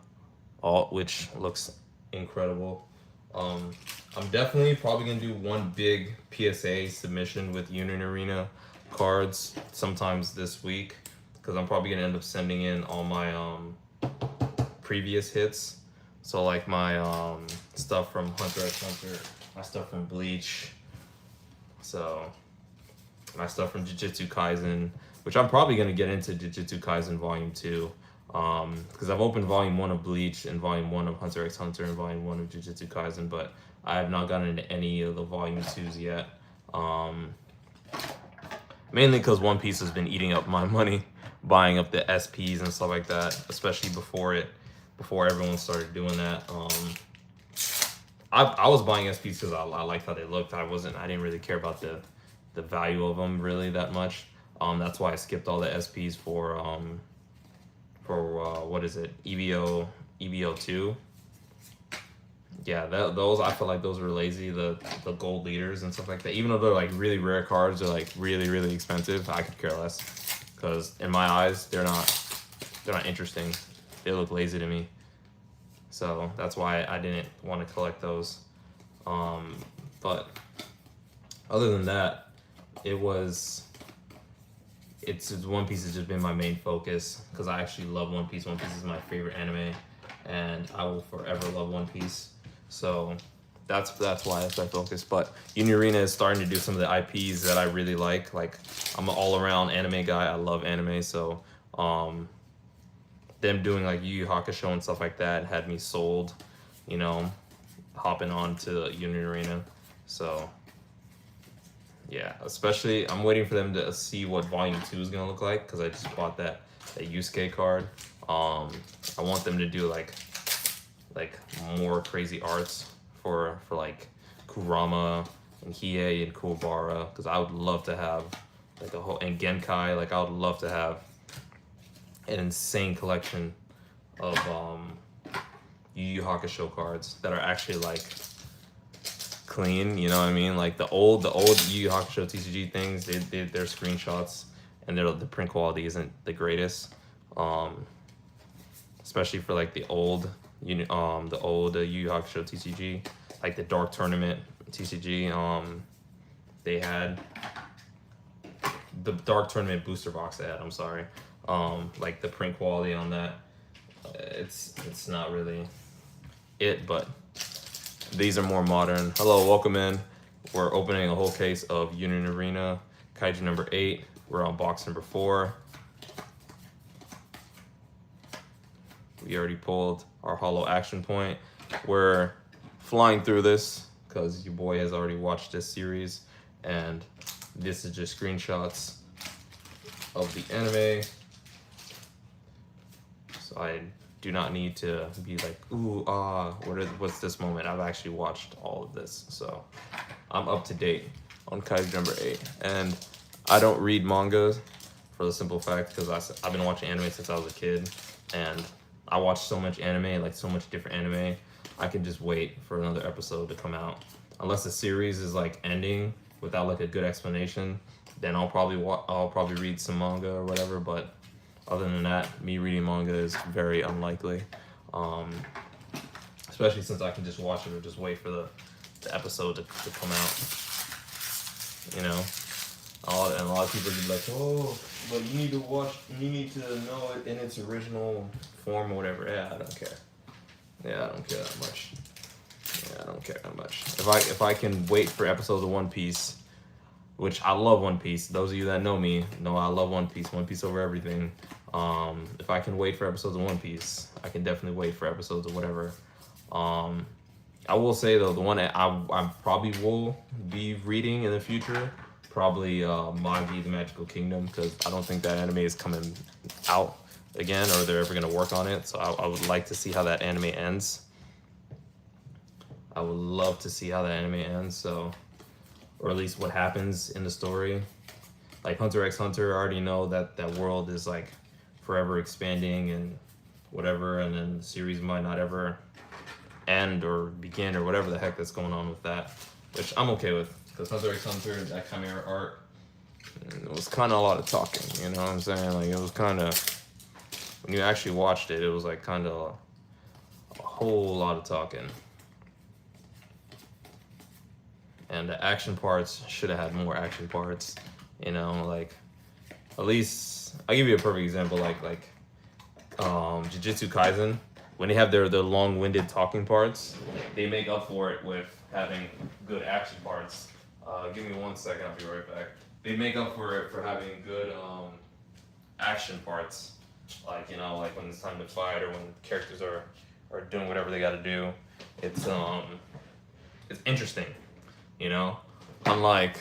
alt, which looks incredible. I'm I'm definitely probably gonna do one big PSA submission with Union Arena cards sometimes this week, because I'm probably gonna end up sending in all my previous hits. So like my stuff from Hunter x Hunter, my stuff from Bleach, so my stuff from Jujutsu Kaisen, which I'm probably gonna get into Jujutsu Kaisen Volume 2. Because I've opened Volume 1 of Bleach and Volume 1 of Hunter x Hunter and Volume 1 of Jujutsu Kaisen, but I have not gotten into any of the Volume 2s yet. Mainly because One Piece has been eating up my money, buying up the SPs and stuff like that, especially before everyone started doing that. I was buying SPs because I liked how they looked. I didn't really care about the value of them really that much. That's why I skipped all the SPs for what is it, EVO 2. Yeah, those, I feel like those were lazy, the gold leaders and stuff like that. Even though they're like really rare cards, they're like really expensive, I could care less, because in my eyes they're not interesting. They look lazy to me, so that's why I didn't want to collect those. But other than that, it's One Piece has just been my main focus, because I actually love One Piece. One Piece is my favorite anime, and I will forever love One Piece. So that's why that's my focus. But Union Arena is starting to do some of the IPs that I really like. Like, I'm an all-around anime guy. I love anime, so them doing like Yu Yu Hakusho and stuff like that had me sold, hopping on to Union Arena. So yeah, especially I'm waiting for them to see what Volume 2 is gonna look like, because I just bought that Yusuke card. I want them to do like more crazy arts for like Kurama and Hiei and Kuwabara, because I would love to have like a whole, and Genkai, like I would love to have an insane collection of Yu Yu Hakusho cards that are actually like clean, you know what I mean? Like the old Yu Yu Hakusho TCG things, they're screenshots, and the print quality isn't the greatest. Especially for like the old Yu Yu Hakusho TCG, like the Dark Tournament TCG. They had the Dark Tournament booster box they had. I'm sorry. Like the print quality on that, it's not really it, but these are more modern. Hello, welcome in. We're opening a whole case of Union Arena Kaiju number 8. We're on box number 4. We already pulled our holo action point. We're flying through this because your boy has already watched this series, and this is just screenshots of the anime. So I do not need to be like, ooh, what's this moment? I've actually watched all of this, so I'm up to date on Kaiju number 8. And I don't read manga for the simple fact because I've been watching anime since I was a kid, and I watch so much anime, like so much different anime. I can just wait for another episode to come out. Unless the series is like ending without like a good explanation, then I'll probably read some manga or whatever. But other than that, me reading manga is very unlikely. Especially since I can just watch it or just wait for the episode to come out. And a lot of people be like, oh, but you need to know it in its original form or whatever. Yeah, I don't care. Yeah, I don't care that much. If I can wait for episodes of One Piece, which I love One Piece. Those of you that know me know I love One Piece. One Piece over everything. If I can wait for episodes of One Piece, I can definitely wait for episodes of whatever. I will say though, the one that I probably will be reading in the future, probably Magi: The Magical Kingdom, because I don't think that anime is coming out again, or they're ever gonna work on it. So I would like to see how that anime ends. I would love to see how that anime ends. So, or at least what happens in the story. Like Hunter x Hunter, I already know that world is like forever expanding and whatever, and then the series might not ever end or begin or whatever the heck that's going on with that, which I'm okay with, because Hunter x Hunter, that chimera art, it was kind of a lot of talking, you know what I'm saying? Like, it was kind of, when you actually watched it, it was like kind of a whole lot of talking. and the action parts should have had more action parts. You know, like at least I'll give you a perfect example, like Jujutsu Kaisen. When they have their long-winded talking parts, they make up for it with having good action parts. Give me 1 second, I'll be right back. They make up for it for having good action parts, like, you know, like when it's time to fight or when characters are doing whatever they got to do. It's interesting, you know. Unlike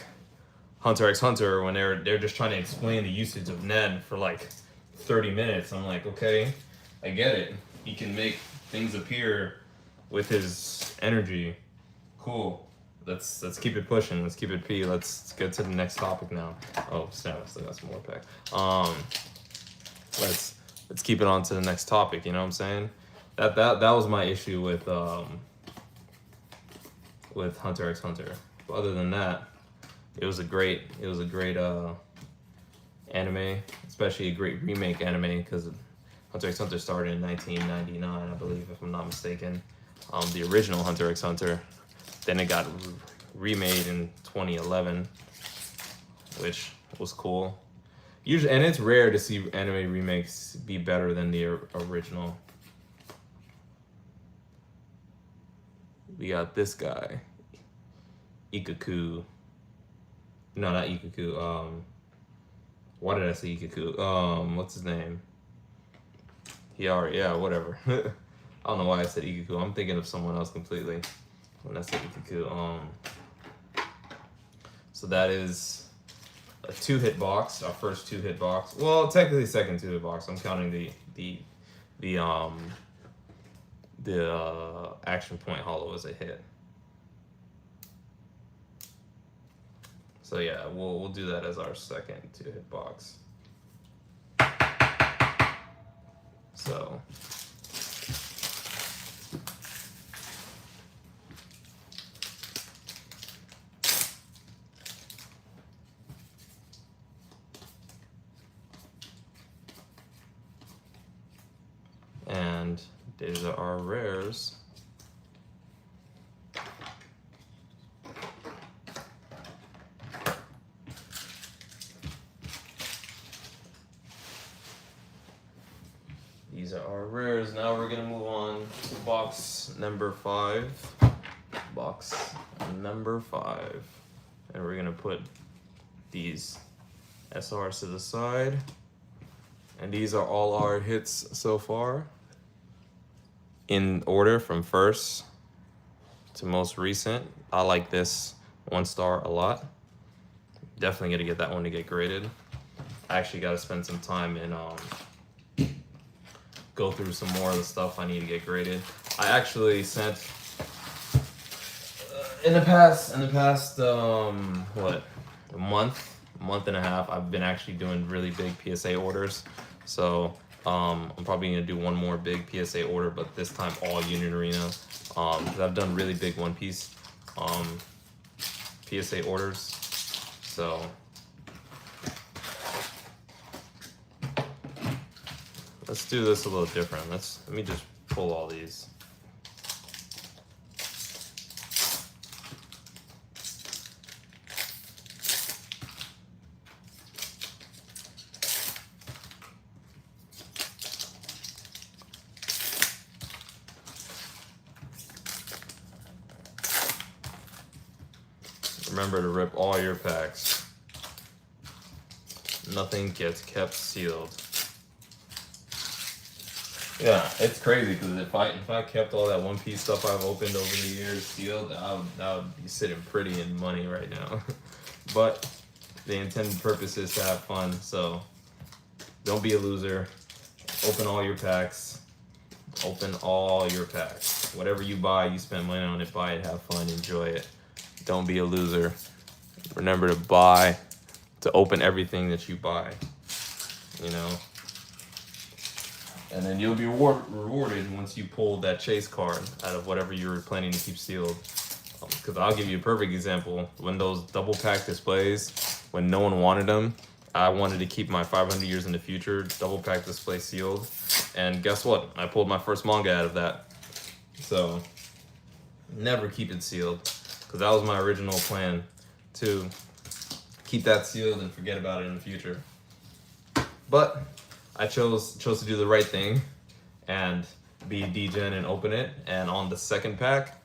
Hunter x Hunter, when they're just trying to explain the usage of Nen for like 30 minutes. I'm like, okay, I get it. He can make things appear with his energy. Cool. Let's keep it pushing. Let's keep it P. Let's get to the next topic now. Oh snap! I still got some more pack. Let's keep it on to the next topic. You know what I'm saying? That was my issue with Hunter x Hunter. But other than that, it was a great anime, especially a great remake anime, because Hunter x Hunter started in 1999, I believe, if I'm not mistaken. The original Hunter x Hunter. Then it got remade in 2011, which was cool. Usually, and it's rare to see anime remakes be better than the original. We got this guy, Ikaku. No, not Ikaku. Why did I say Ikaku? What's his name? Yeah, whatever. I don't know why I said Ikaku. I'm thinking of someone else completely when I said Ikaku. So that is a 2-hit box, our first 2-hit box. Well, technically second 2-hit box. I'm counting the action point hollow as a hit. So yeah, we'll do that as our second 2-hit box. So and these are our rares. These are our rares. Now we're gonna move on to box number 5. Box number 5. And we're gonna put these SRs to the side. And these are all our hits so far, in order from first to most recent. I like this 1-star a lot. Definitely gonna get that one to get graded. I actually gotta spend some time and go through some more of the stuff I need to get graded. I actually sent in the past what, a month and a half, I've been actually doing really big PSA orders. So I'm probably gonna do one more big PSA order, but this time all Union Arena. Because I've done really big One Piece PSA orders. So let's do this a little different. Let me just pull all these. Remember to rip all your packs. Nothing gets kept sealed. Yeah, it's crazy because if I kept all that One Piece stuff I've opened over the years sealed, I would be sitting pretty in money right now. But the intended purpose is to have fun, so don't be a loser. Open all your packs. Open all your packs. Whatever you buy, you spend money on it, buy it, have fun, enjoy it. Don't be a loser. Remember to open everything that you buy, you know? And then you'll be rewarded once you pull that chase card out of whatever you were planning to keep sealed. Because I'll give you a perfect example. When those double pack displays, when no one wanted them, I wanted to keep my 500 Years in the Future double pack display sealed. And guess what? I pulled my first manga out of that. So never keep it sealed. because that was my original plan, to keep that sealed and forget about it in the future. But I chose to do the right thing and be degen and open it. And on the second pack,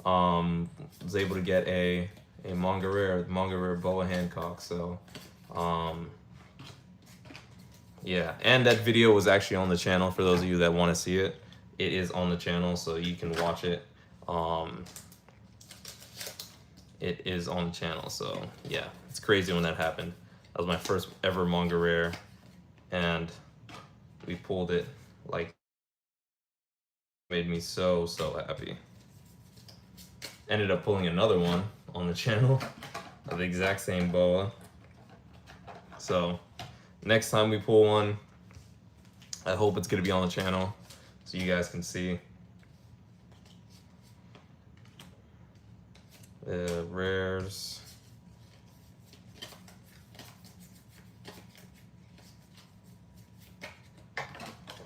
was able to get a manga rare Boa Hancock. So yeah, and that video was actually on the channel for those of you that want to see it. It is on the channel, so you can watch it. It is on the channel, so yeah, it's crazy when that happened. That was my first ever manga rare, and we pulled it. Like, made me so happy. Ended up pulling another one on the channel of the exact same boa. So next time we pull one, I hope it's gonna be on the channel so you guys can see. Rares.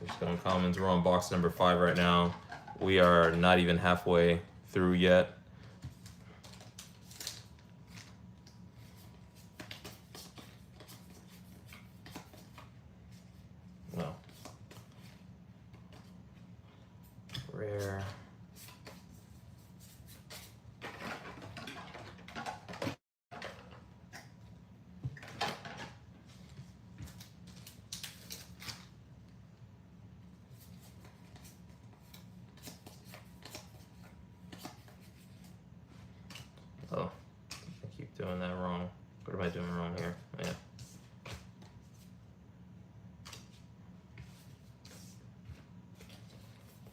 Just going comments. We're on box number 5 right now. We are not even halfway through yet. No. Rare. Oh, I keep doing that wrong. What am I doing wrong here? Yeah.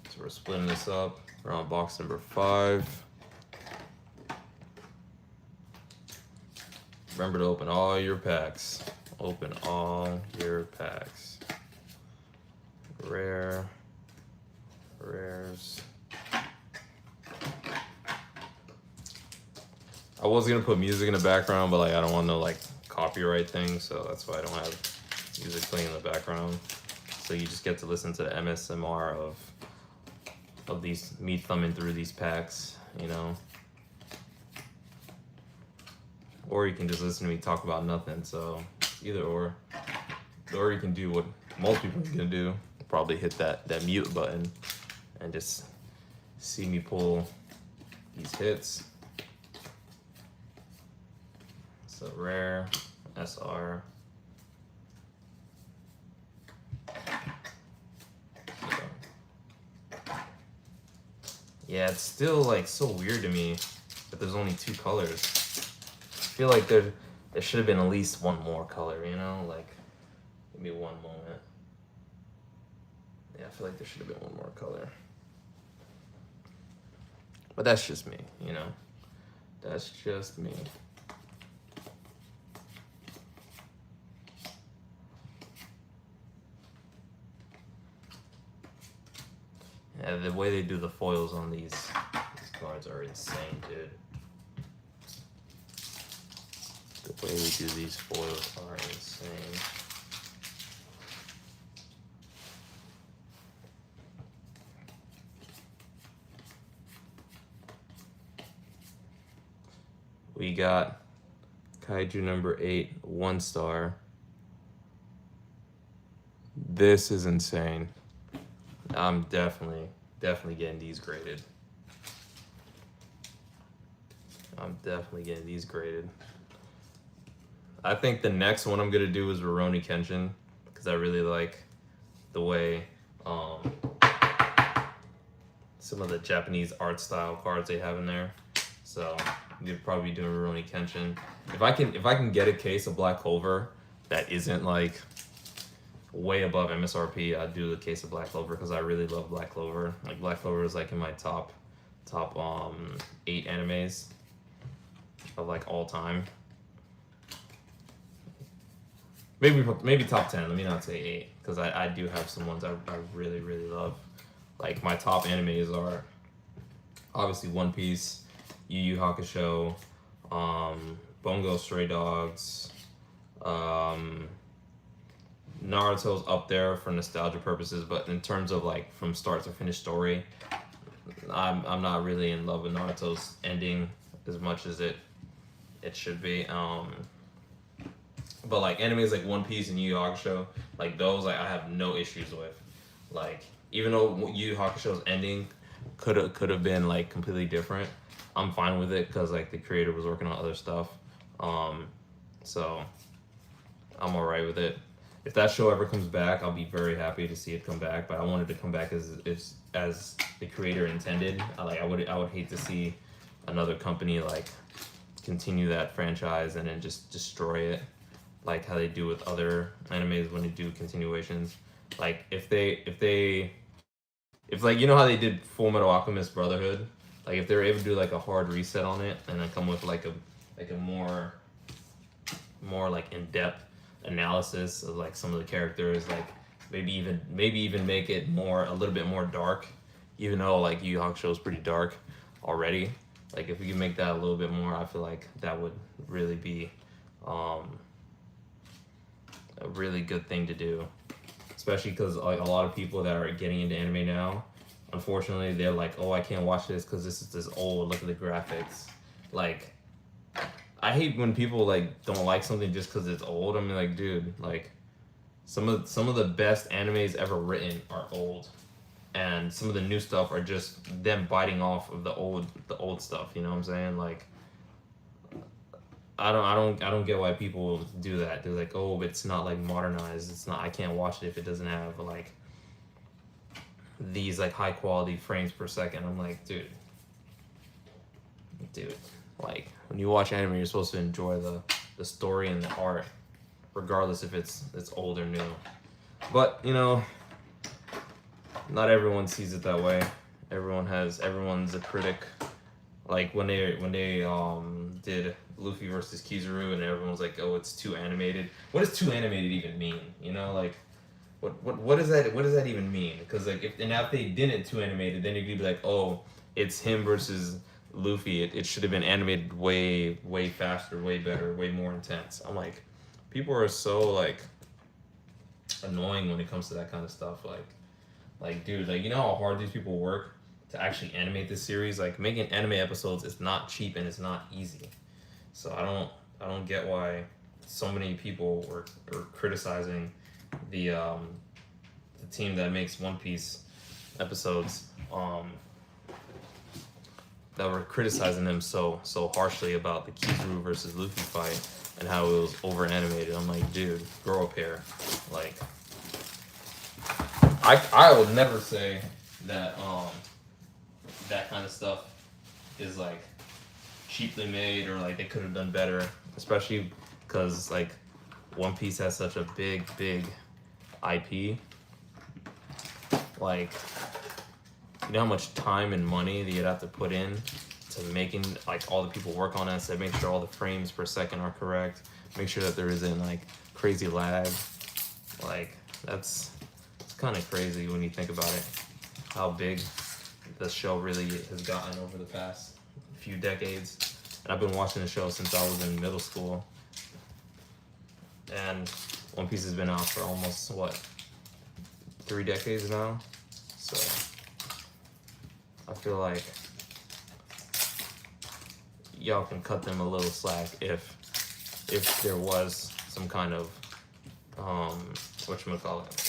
So we're splitting this up. We're on box number 5. Remember to open all your packs. Open all your packs. Rare. Rares. I was gonna put music in the background, but like I don't want no like copyright thing, so that's why I don't have music playing in the background. So you just get to listen to the MSMR of these, me thumbing through these packs, you know. Or you can just listen to me talk about nothing. So either or you can do what most people are gonna do, probably hit that mute button and just see me pull these hits. So rare, SR. So, yeah, it's still like so weird to me that there's only 2 colors. I feel like there should have been at least one more color, you know? Like, give me one moment. Yeah, I feel like there should have been one more color. But that's just me, you know? That's just me. Yeah, the way they do the foils on these cards are insane, dude. The way they do these foils are insane. We got Kaiju number 8, 1 star. This is insane. I'm definitely getting these graded. I think the next one I'm gonna do is Rurouni Kenshin, because I really like the way some of the Japanese art style cards they have in there. So I'm gonna probably be doing Rurouni Kenshin. If I can get a case of Black Clover that isn't like way above MSRP, I'd do the case of Black Clover because I really love Black Clover. Like, Black Clover is like in my top 8 animes of like all time. Maybe top 10. Let me not say 8, because I do have some ones I really love. Like, my top animes are obviously One Piece, Yu Yu Hakusho, Bungo Stray Dogs, Naruto's up there for nostalgia purposes, but in terms of like from start to finish story, I'm not really in love with Naruto's ending. as much as it should be. But like animes like One Piece and Yu Yu Hakusho, like those, like I have no issues with. Like even though Yu Yu Hakusho's ending could have been like completely different, I'm fine with it because like the creator was working on other stuff. So I'm alright with it. If that show ever comes back, I'll be very happy to see it come back. But I want it to come back as the creator intended. I would hate to see another company like continue that franchise and then just destroy it, like how they do with other animes when they do continuations. Like if like, you know how they did Full Metal Alchemist Brotherhood, like if they were able to do like a hard reset on it and then come with like a more like in-depth analysis of like some of the characters, like maybe even make it a little bit more dark, even though like Yu Yu Hakusho is pretty dark already. Like if we can make that a little bit more, I feel like that would really be a really good thing to do, especially because like a lot of people that are getting into anime now, unfortunately, they're like, oh, I can't watch this because this is old, look at the graphics. Like I hate when people like don't like something just because it's old. I mean, like, dude, like some of the best animes ever written are old, and some of the new stuff are just them biting off of the old stuff. You know what I'm saying? Like, I don't get why people do that. They're like, oh, it's not like modernized. It's not. I can't watch it if it doesn't have like these like high quality frames per second. I'm like, dude. Like when you watch anime, you're supposed to enjoy the story and the art, regardless if it's old or new. But you know, not everyone sees it that way. Everyone's a critic. Like when they did Luffy versus Kizaru, and everyone's like, oh, it's too animated. What does too animated even mean? You know, like what does that even mean? Because like if they didn't too animated, then you'd be like, oh, it's him versus Luffy. It should have been animated way faster, way better, way more intense. I'm like, people are so like annoying when it comes to that kind of stuff. Like dude, like you know how hard these people work to actually animate this series. Like making anime episodes is not cheap and it's not easy. So I don't get why so many people were criticizing the team that makes One Piece episodes. That were criticizing them so harshly about the Kizaru versus Luffy fight and how it was over animated. I'm like, dude, grow up here. Like, I would never say that that kind of stuff is like cheaply made or like they could have done better, especially because like One Piece has such a big IP. Like, you know how much time and money that you'd have to put in to making like all the people work on it, to make sure all the frames per second are correct, make sure that there isn't like crazy lag. Like it's kind of crazy when you think about it, how big the show really has gotten over the past few decades. And I've been watching the show since I was in middle school, and One Piece has been out for almost 3 decades now. So I feel like y'all can cut them a little slack if there was some kind of whatchamacallit.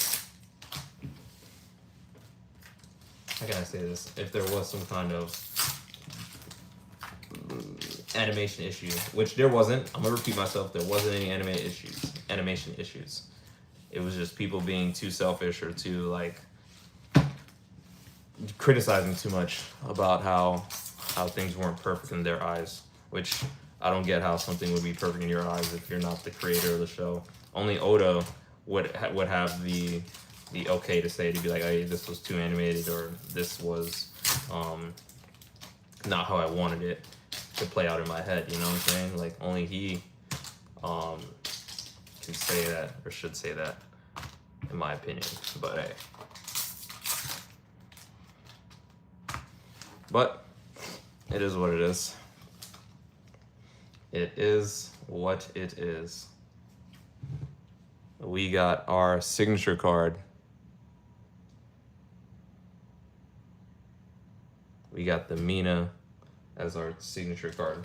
How can I say this? If there was some kind of animation issue, which there wasn't. I'm gonna repeat myself. There wasn't any animation issues. It was just people being too selfish or too like criticizing too much about how things weren't perfect in their eyes, which I don't get how something would be perfect in your eyes if you're not the creator of the show. Only Oda would have the okay to say, to be like, hey, this was too animated, or this was not how I wanted it to play out in my head, you know what I'm saying? Like only he can say that, or should say that, in my opinion. But hey. But it is what it is. It is what it is. We got our signature card. We got the Mina as our signature card.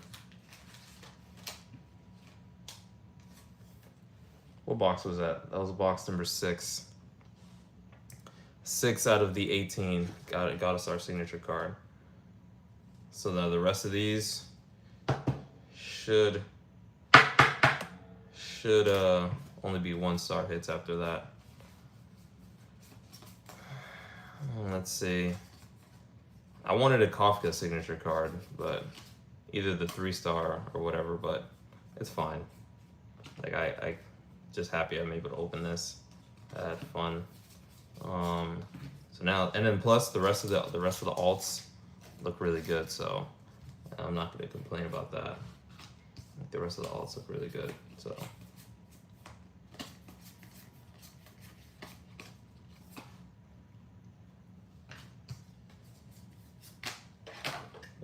What box was that? That was box number 6. 6 out of the 18 got us our signature card. So now the rest of these should only be 1-star hits after that. Let's see. I wanted a Kafka signature card, but either the 3-star or whatever, but it's fine. Like I just happy I'm able to open this. I had fun. So now, and then plus the rest of the alts look really good, so I'm not going to complain about that. The rest of the alts look really good, so.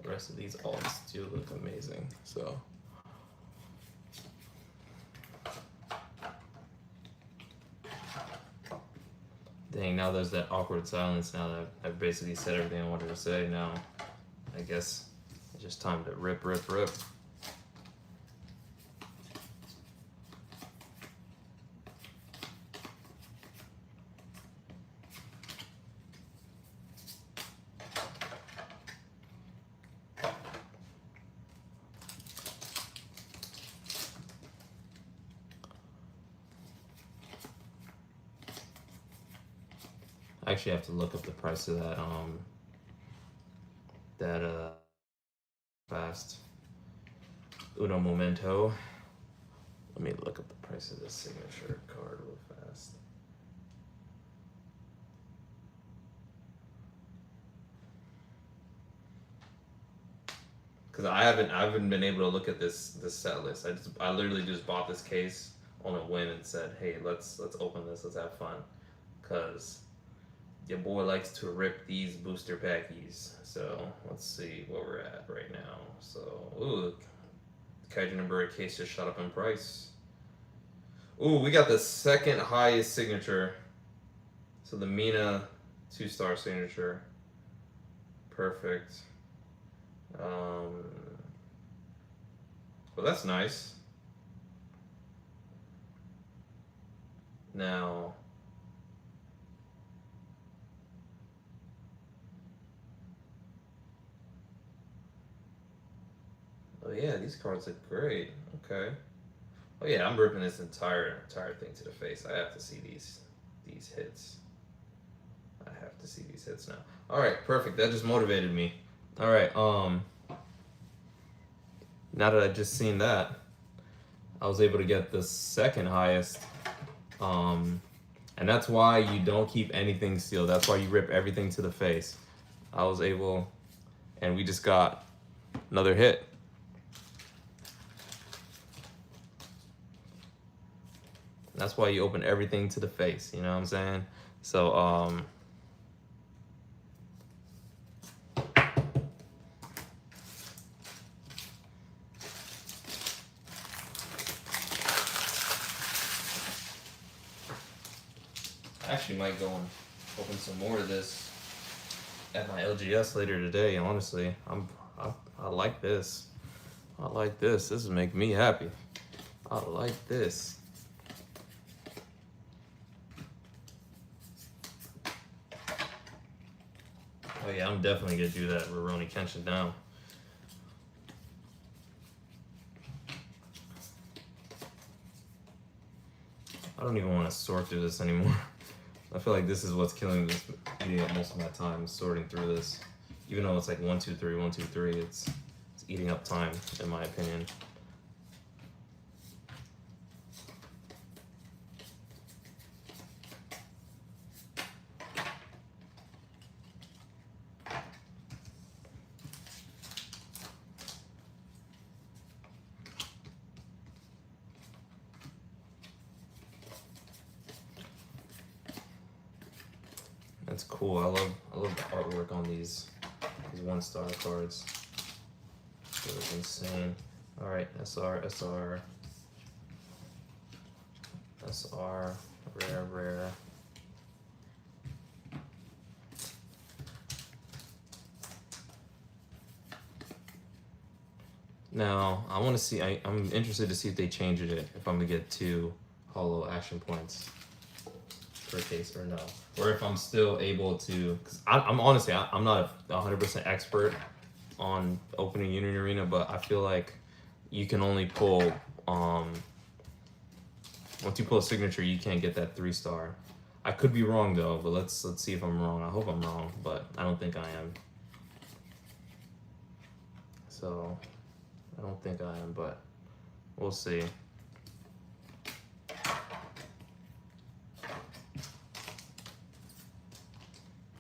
The rest of these alts do look amazing, so. Dang, now there's that awkward silence now that I've basically said everything I wanted to say. Now, I guess it's just time to rip. I actually have to look up the price of that fast Uno Momento. Let me look up the price of this signature card real fast. Cause I haven't been able to look at this set list. I literally just bought this case on a whim and said, hey, let's open this, let's have fun. Cause your boy likes to rip these booster packies. So let's see what we're at right now. So, ooh, Kaiju number case just shot up in price. Ooh, we got the second highest signature. So the Mina 2-star signature. Perfect. Well, that's nice. Now, oh yeah, these cards look great. Okay. Oh yeah, I'm ripping this entire thing to the face. I have to see these hits. I have to see these hits now. All right, perfect. That just motivated me. All right. Now that I just seen that, I was able to get the second highest. And that's why you don't keep anything sealed. That's why you rip everything to the face. I was able, and we just got another hit. That's why you open everything to the face, you know what I'm saying? So, I actually might go and open some more of this at my LGS later today. Honestly, I like this. I like this. This will make me happy. I like this. Oh yeah, I'm definitely gonna do that Rurouni Kenshin now. I don't even want to sort through this anymore. I feel like this is what's killing this, eating up most of my time, sorting through this. Even though it's like 1, 2, 3, 1, 2, 3, it's eating up time, in my opinion. That's cool. I love the artwork on these 1-star cards. It was insane. All right, SR, rare. Now, I want to see, I'm interested to see if they change it, if I'm going to get 2 hollow action points per case or no. Or if I'm still able to, because I'm honestly, I'm not a 100% expert on opening Unity Arena, but I feel like you can only pull, once you pull a signature, you can't get that 3-star. I could be wrong though, but let's see if I'm wrong. I hope I'm wrong, but I don't think I am. So, I don't think I am, but we'll see.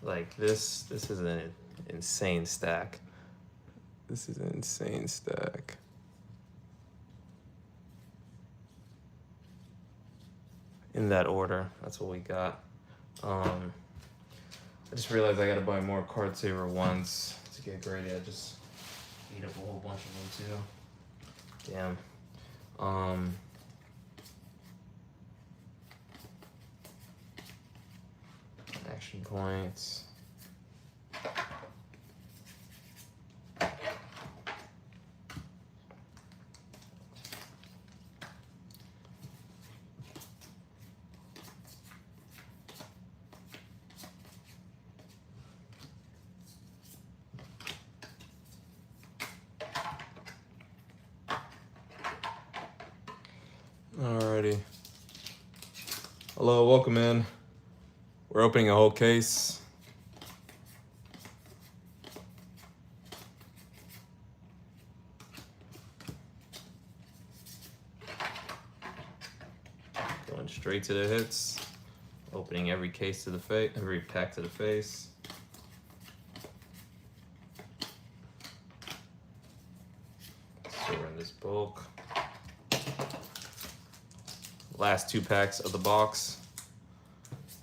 Like this is an insane stack. This is an insane stack. In that order, that's what we got. I just realized I gotta buy more card saver ones to get greedy. I just eat up a whole bunch of them too. Damn. Action points. Alrighty. Hello, welcome in. We're opening a whole case. Going straight to the hits. Opening every case to the face, every pack to the face. Storing this bulk. Last 2 packs of the box.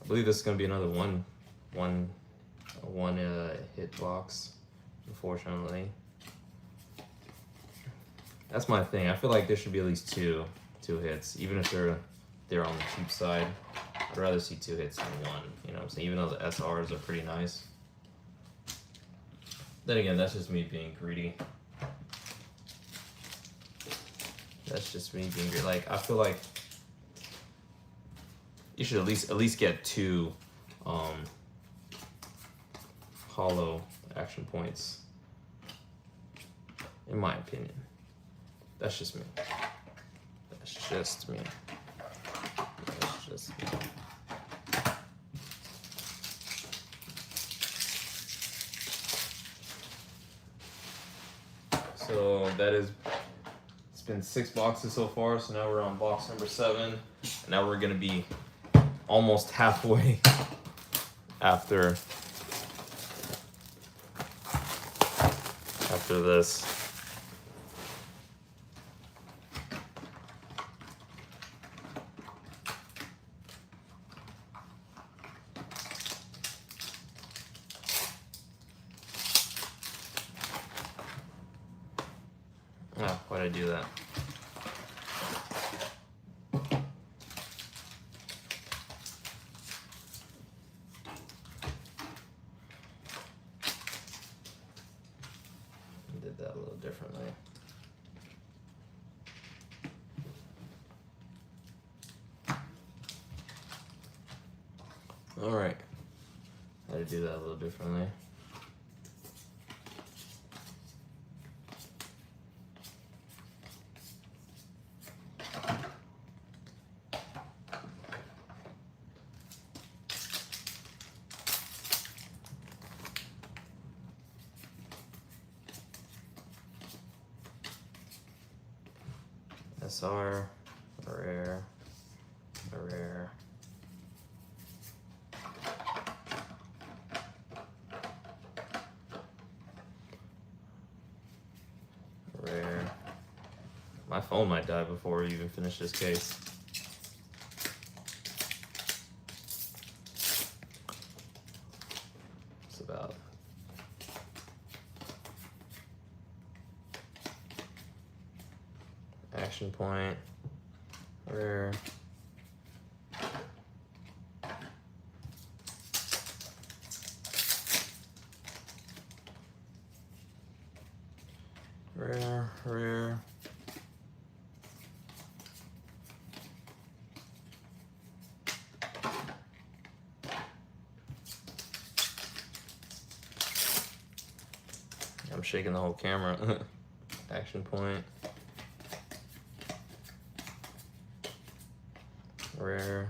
I believe this is gonna be another one hit box, unfortunately. That's my thing. I feel like there should be at least two hits, even if they're on the cheap side. I'd rather see 2 hits than 1. You know what I'm saying? Even though the SRs are pretty nice. Then again, that's just me being greedy. That's just me being greedy. Like, I feel like you should at least get 2 hollow action points, in my opinion. That's just me. That's just me. That's just me. So that is, it's been 6 boxes so far, so now we're on box number 7. And now we're gonna be almost halfway after this. Oh, why'd I do that? Did that a little differently. All right, I had to do that a little differently. SR, rare, rare. Rare. My phone might die before we even finish this case. It's about action point, rare. Rare, rare. shaking the whole camera. Action point. Rare.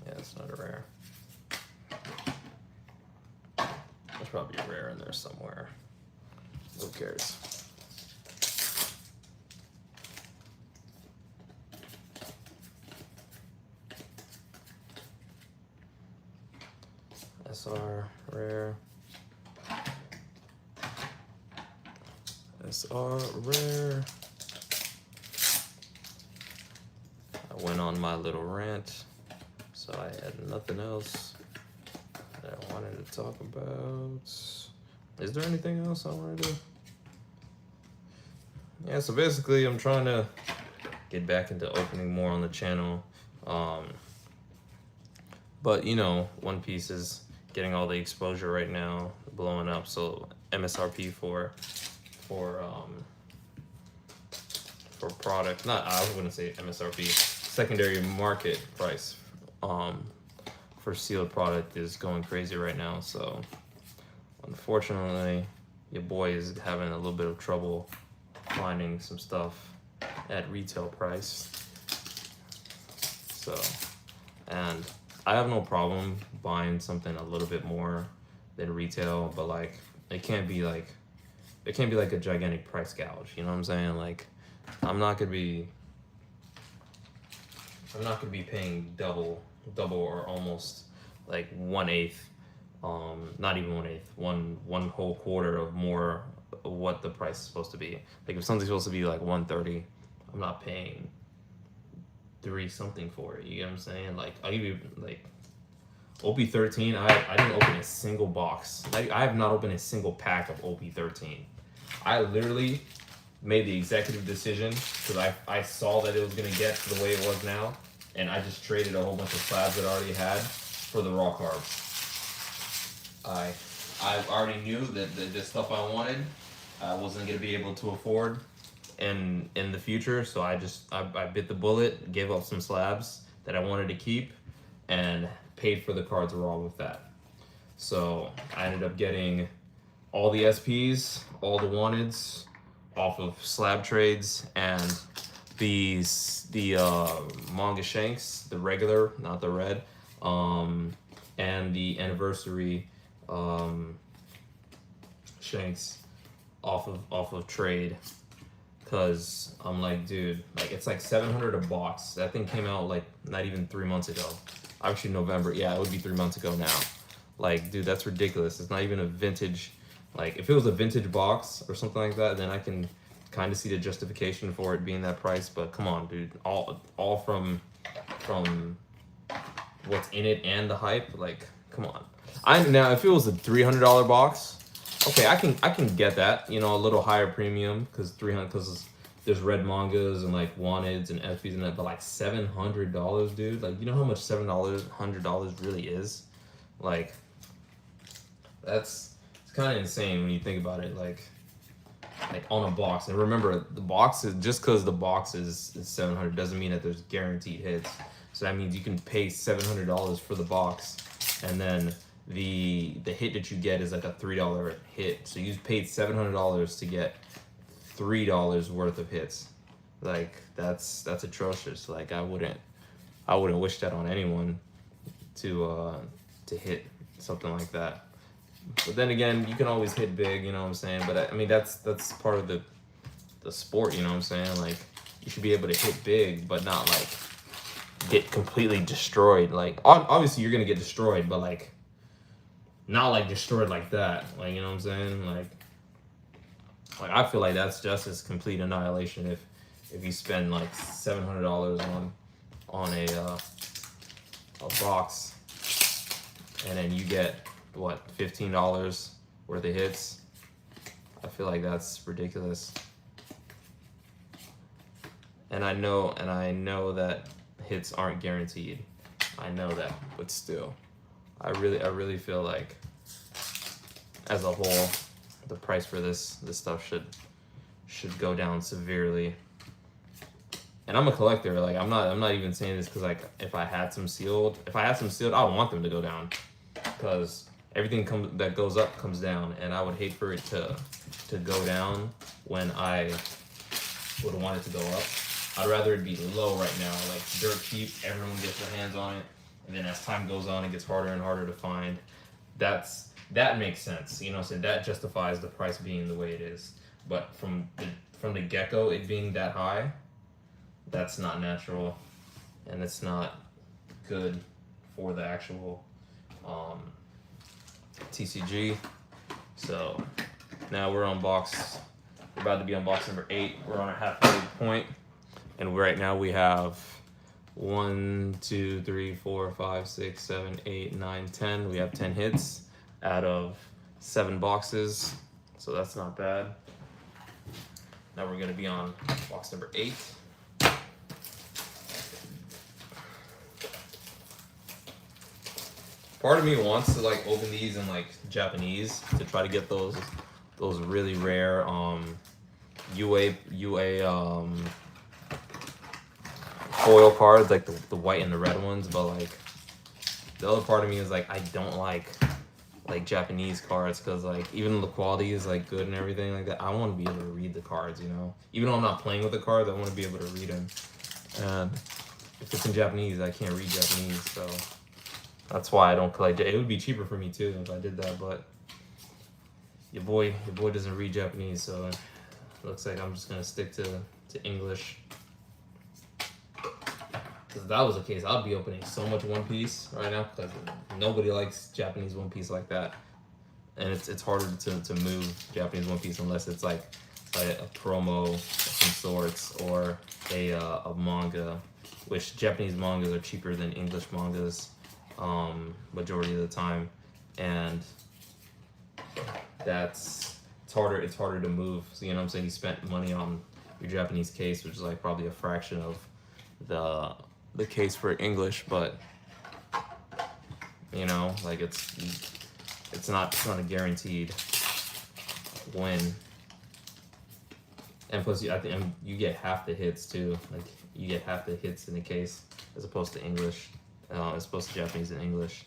Yeah, it's not a rare. There's probably a rare in there somewhere. Who cares? SR, rare. SR, rare. I went on my little rant, so I had nothing else that I wanted to talk about. Is there anything else I want to do? Yeah, so basically I'm trying to get back into opening more on the channel. But you know, One Piece is getting all the exposure right now, blowing up. So MSRP for product, not, I wouldn't say MSRP, secondary market price for sealed product is going crazy right now. So unfortunately, your boy is having a little bit of trouble finding some stuff at retail price. So, and I have no problem buying something a little bit more than retail, but like it can't be like a gigantic price gouge, you know what I'm saying? Like I'm not gonna be paying double or almost like 1/8, not even 1/8, one whole quarter of more of what the price is supposed to be. Like if something's supposed to be like 130, I'm not paying 3 something for it. You get what I'm saying? Like I'll give you like OP13. I didn't open a single box. I have not opened a single pack of OP13. I literally made the executive decision because I saw that it was gonna get to the way it was now, and I just traded a whole bunch of slabs that I already had for the raw carbs. I already knew that the stuff I wanted I wasn't gonna be able to afford in the future, so I bit the bullet, gave up some slabs that I wanted to keep, and paid for the cards raw with that. So I ended up getting all the SPs, all the wanteds off of slab trades, and the manga shanks, the regular, not the red, and the anniversary shanks off of trade. Cause I'm like, dude, like it's like $700 a box. That thing came out like not even 3 months ago. Actually November, yeah, it would be 3 months ago now. Like, dude, that's ridiculous. It's not even a vintage. Like, if it was a vintage box or something like that, then I can kind of see the justification for it being that price. But come on, dude, all from what's in it and the hype. Like, come on. Now if it was a $300 box, okay, I can get that. You know, a little higher premium because there's red mangas and like wanteds and FPs and that. But like $700, dude. Like, you know how much $700 really is? Like, it's kind of insane when you think about it. Like on a box. And remember, the box is just because the box is $700 doesn't mean that there's guaranteed hits. So that means you can pay $700 for the box, and then the hit that you get is like a $3 hit. So you paid $700 to get $3 worth of hits. Like that's atrocious. Like I wouldn't wish that on anyone to hit something like that. But then again, you can always hit big, you know what I'm saying? But I mean that's part of the sport, you know what I'm saying? Like you should be able to hit big, but not like get completely destroyed. Like obviously you're gonna get destroyed, but like not like destroyed like that. Like, you know what I'm saying? Like I feel like that's just as complete annihilation if you spend like $700 on a box, and then you get what, $15 worth of hits. I feel like that's ridiculous. And I know that hits aren't guaranteed. I know that, but still, I really feel like as a whole, the price for this stuff should go down severely. And I'm a collector. Like I'm not even saying this because like if I had some sealed, I would want them to go down. Because everything that goes up comes down, and I would hate for it to go down when I would want it to go up. I'd rather it be low right now, like dirt cheap, everyone gets their hands on it, and then as time goes on, it gets harder and harder to find. That makes sense, you know, so that justifies the price being the way it is. But from the get-go, it being that high, that's not natural, and it's not good for the actual TCG. So now we're about to be on box number 8. We're on our halfway point, and right now we have 1, 2, 3, 4, 5, 6, 7, 8, 9, 10. We have 10 hits out of 7 boxes, so that's not bad. Now we're gonna be on box number 8. Part of me wants to like open these in like Japanese to try to get those really rare UA foil cards, like the white and the red ones, but like the other part of me is like I don't like Japanese cards, because like even though the quality is like good and everything like that, I want to be able to read the cards, you know, even though I'm not playing with the cards, I want to be able to read them, and if it's in Japanese, I can't read Japanese, so that's why I don't collect. It would be cheaper for me too if I did that, but your boy doesn't read Japanese, so it looks like I'm just gonna stick to English. Because if that was the case, I'd be opening so much One Piece right now, because nobody likes Japanese One Piece like that, and it's harder to move Japanese One Piece unless it's like a promo of some sorts, or a manga, which Japanese mangas are cheaper than English mangas majority of the time, and it's harder to move. So, you know what I'm saying, you spent money on your Japanese case, which is like probably a fraction of the case for English, but you know, like it's not a guaranteed win. And plus, I think you get half the hits too. Like you get half the hits in the case as opposed to English, as opposed to Japanese and English,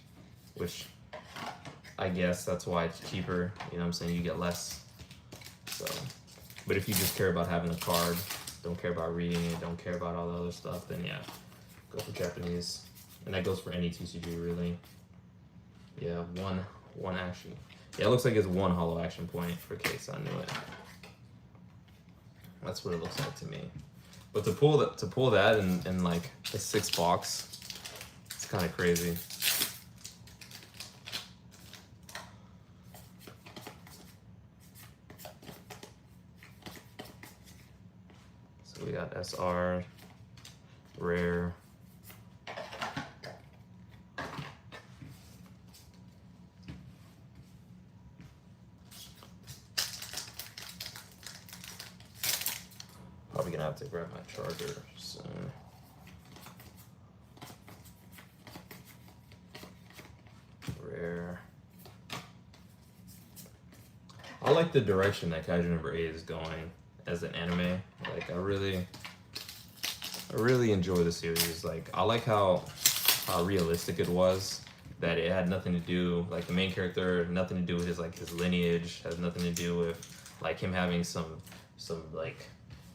which I guess that's why it's cheaper. You know what I'm saying? You get less. So, but if you just care about having a card, don't care about reading it, don't care about all the other stuff, then yeah, go for Japanese. And that goes for any TCG really. Yeah, one action. Yeah, it looks like it's 1 holo action point for case. I knew it. That's what it looks like to me. But to pull that in like a 6 box, it's kind of crazy. So we got SR, rare, probably gonna have to grab my charger soon. Rare. I like the direction that Kaiju number 8 is going as an anime. Like I really enjoy the series. Like I like how realistic it was. That it had nothing to do, like the main character, nothing to do with his lineage, has nothing to do with like him having some like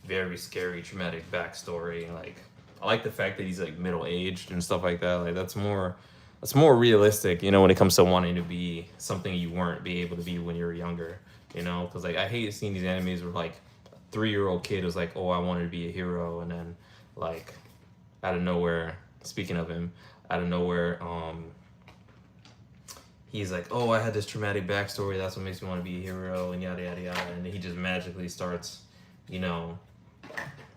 very scary traumatic backstory. Like I like the fact that he's like middle-aged and stuff like that. Like that's more realistic, you know, when it comes to wanting to be something you weren't be able to be when you were younger, you know, because like I hate seeing these animes where like 3-year-old kid was like, oh, I wanted to be a hero, and then like out of nowhere, speaking of him, out of nowhere, he's like, oh, I had this traumatic backstory, that's what makes me want to be a hero, and yada yada yada, and he just magically starts, you know,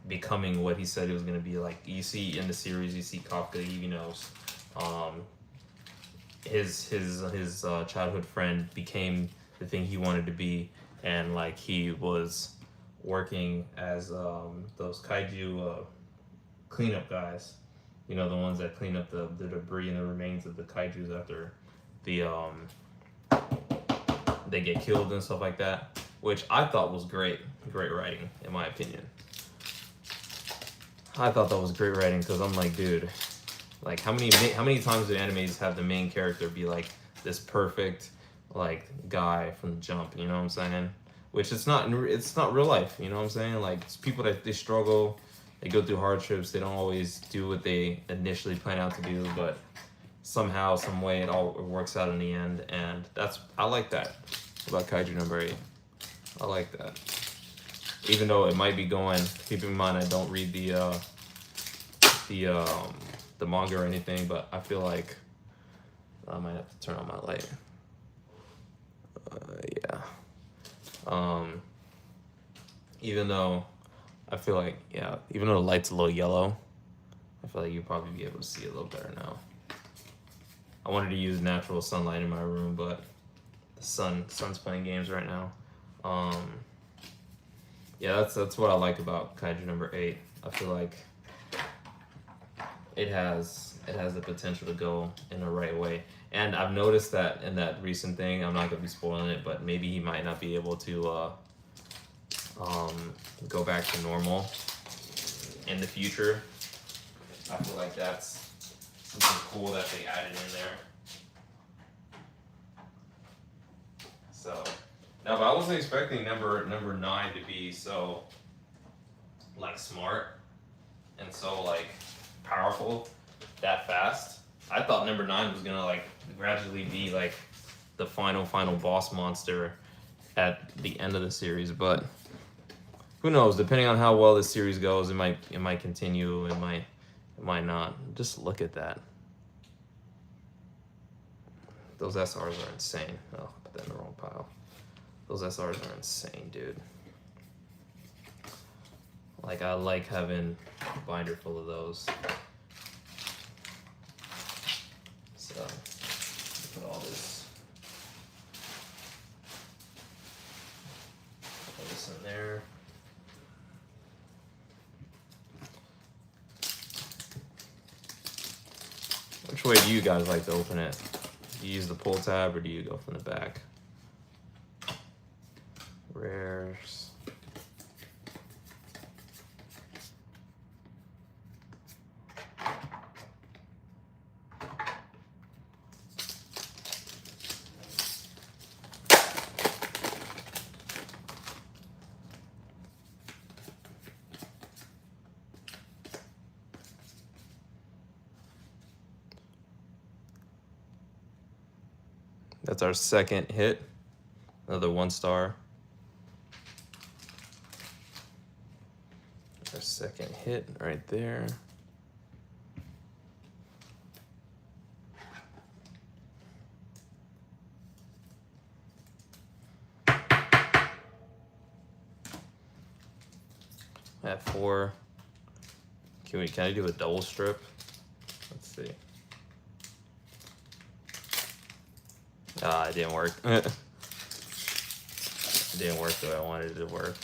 becoming what he said he was going to be. Like you see in the series, you see Kafka, you know, his childhood friend became the thing he wanted to be, and like he was working as those kaiju cleanup guys, you know, the ones that clean up the debris and the remains of the kaijus after they get killed and stuff like that, which I thought was great writing, in my opinion. I thought that was great writing, because I'm like, dude, like how many times do animes have the main character be like this perfect, like guy from the jump. You know what I'm saying? Which it's not real life. You know what I'm saying? Like it's people that they struggle, they go through hardships. They don't always do what they initially plan out to do, but somehow, some way, it all works out in the end. And I like that about Kaiju number 8. I like that. Even though it might be going, keep in mind I don't read the manga or anything, but I feel like I might have to turn on my light. Yeah. Even though I feel like, yeah, even though the light's a little yellow, I feel like you'll probably be able to see a little better now. I wanted to use natural sunlight in my room, but the sun's playing games right now. Yeah, that's what I like about Kaiju number 8. I feel like it has the potential to go in the right way. And I've noticed that in that recent thing, I'm not gonna be spoiling it, but maybe he might not be able to go back to normal in the future. I feel like that's something cool that they added in there. So, now, but I wasn't expecting number 9 to be so like smart and so like powerful that fast. I thought number 9 was gonna like gradually be like the final boss monster at the end of the series, but who knows? Depending on how well this series goes, it might continue, it might not. Just look at that. Those SRs are insane. Oh, put that in the wrong pile. Those SRs are insane, dude. Like, I like having a binder full of those. So, put all this in there. Which way do you guys like to open it? Do you use the pull tab or do you go from the back? Rares. That's our second hit. Another 1-star. Our second hit right there. At 4. Can I do a double strip? Let's see. It didn't work. It didn't work the way I wanted it to work.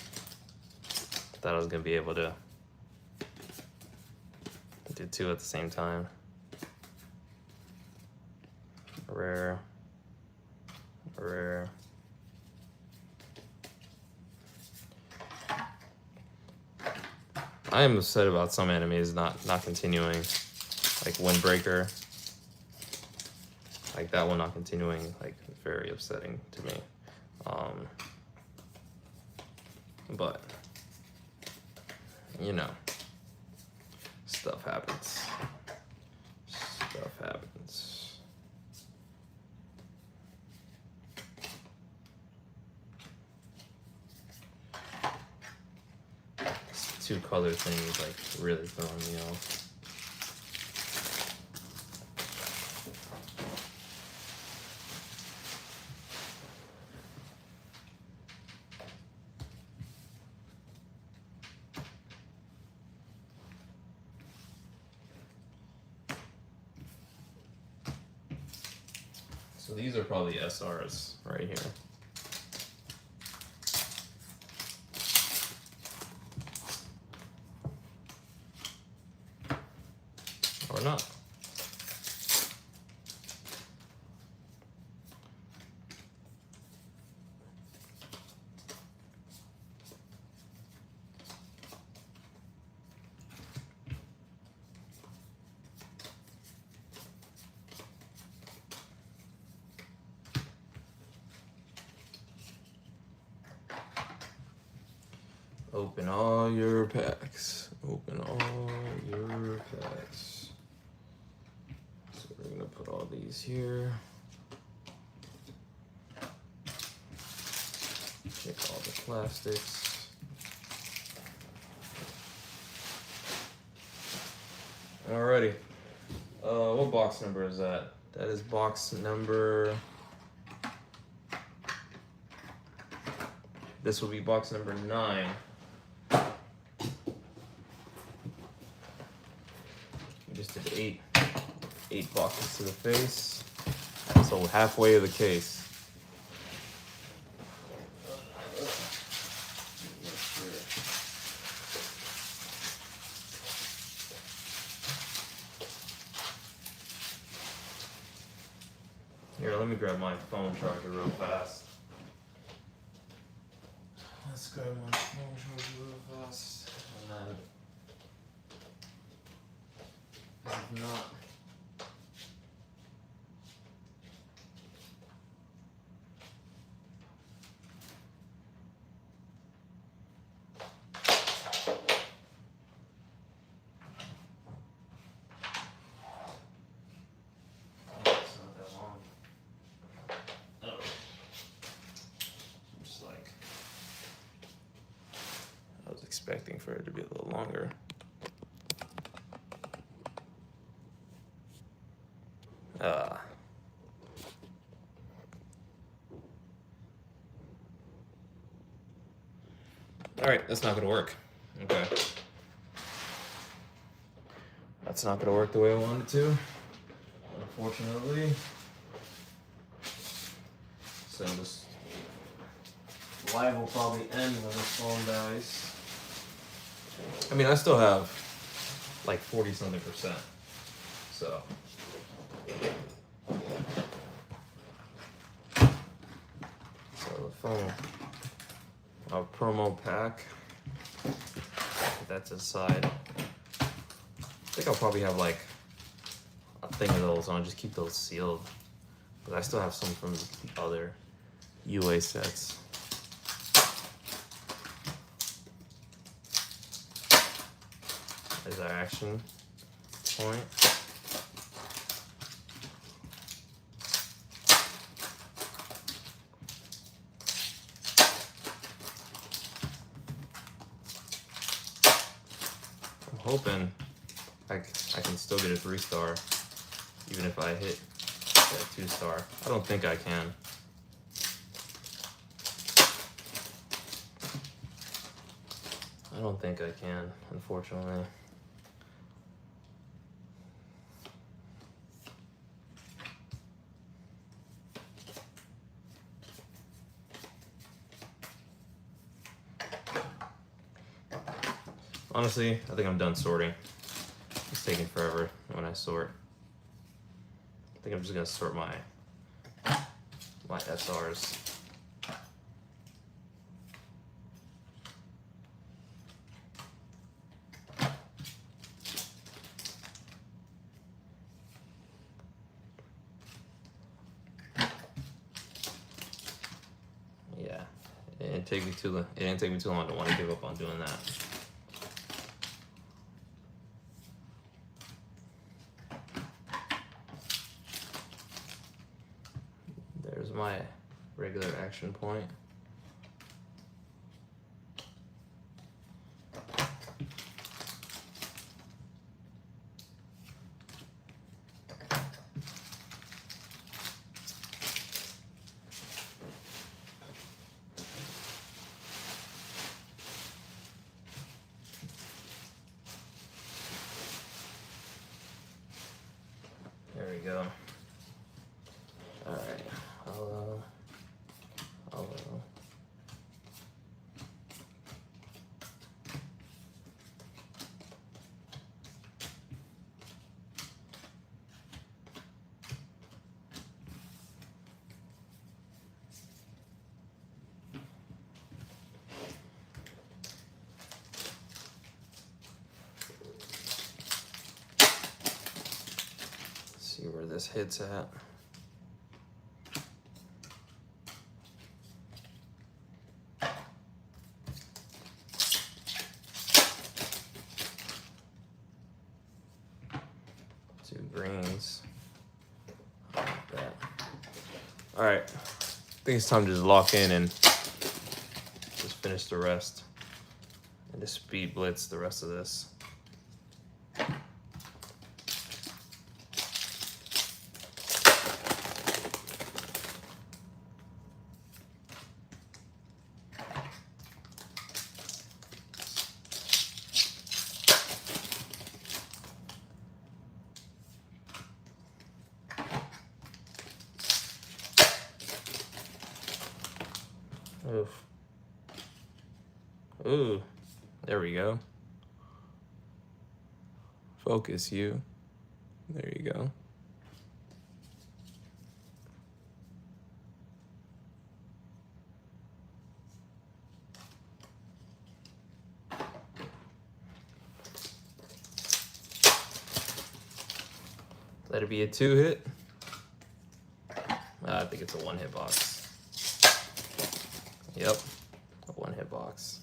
Thought I was gonna be able to do 2 at the same time. Rare. Rare. I am upset about some animes not continuing, like Windbreaker. Like that one not continuing, like very upsetting to me. But you know, stuff happens. Stuff happens. This 2-color thing is like really throwing me off. So these are probably SRs right here. Or not. Open all your packs. Open all your packs. So we're gonna put all these here. Check all the plastics. Alrighty. What box number is that? That is box number. This will be box number 9. We just did 8 boxes to the face. So halfway of the case. Here, let me grab my phone charger real fast. Let's grab my phone charger real fast. And then, if not, it's not that long. Oh. Just like, I was expecting for it to be a little longer. All right, that's not gonna work. Okay. That's not gonna work the way I wanted it to, unfortunately. So this live will probably end when this phone dies. I mean, I still have like 40-something%. So. So the phone, a promo pack. Put that to the side. I think I'll probably have like a thing of those, and I'll just keep those sealed. But I still have some from the other UA sets. There's our action point. I'm hoping I can still get a 3-star, even if I hit that 2-star. I don't think I can. I don't think I can, unfortunately. Honestly, I think I'm done sorting. It's taking forever when I sort. I think I'm just gonna sort my SRs. Yeah, it didn't take me too long to want to give up on doing that. There's my regular action point. There we go. All right. See where this hits at. greens. I like that. All right, I think it's time to just lock in and just finish the rest. And just speed blitz the rest of this. Oof. Ooh, there we go. Focus you. There you go. Let it be a 2-hit. I think it's a 1-hit box. Yep, a 1-hit box.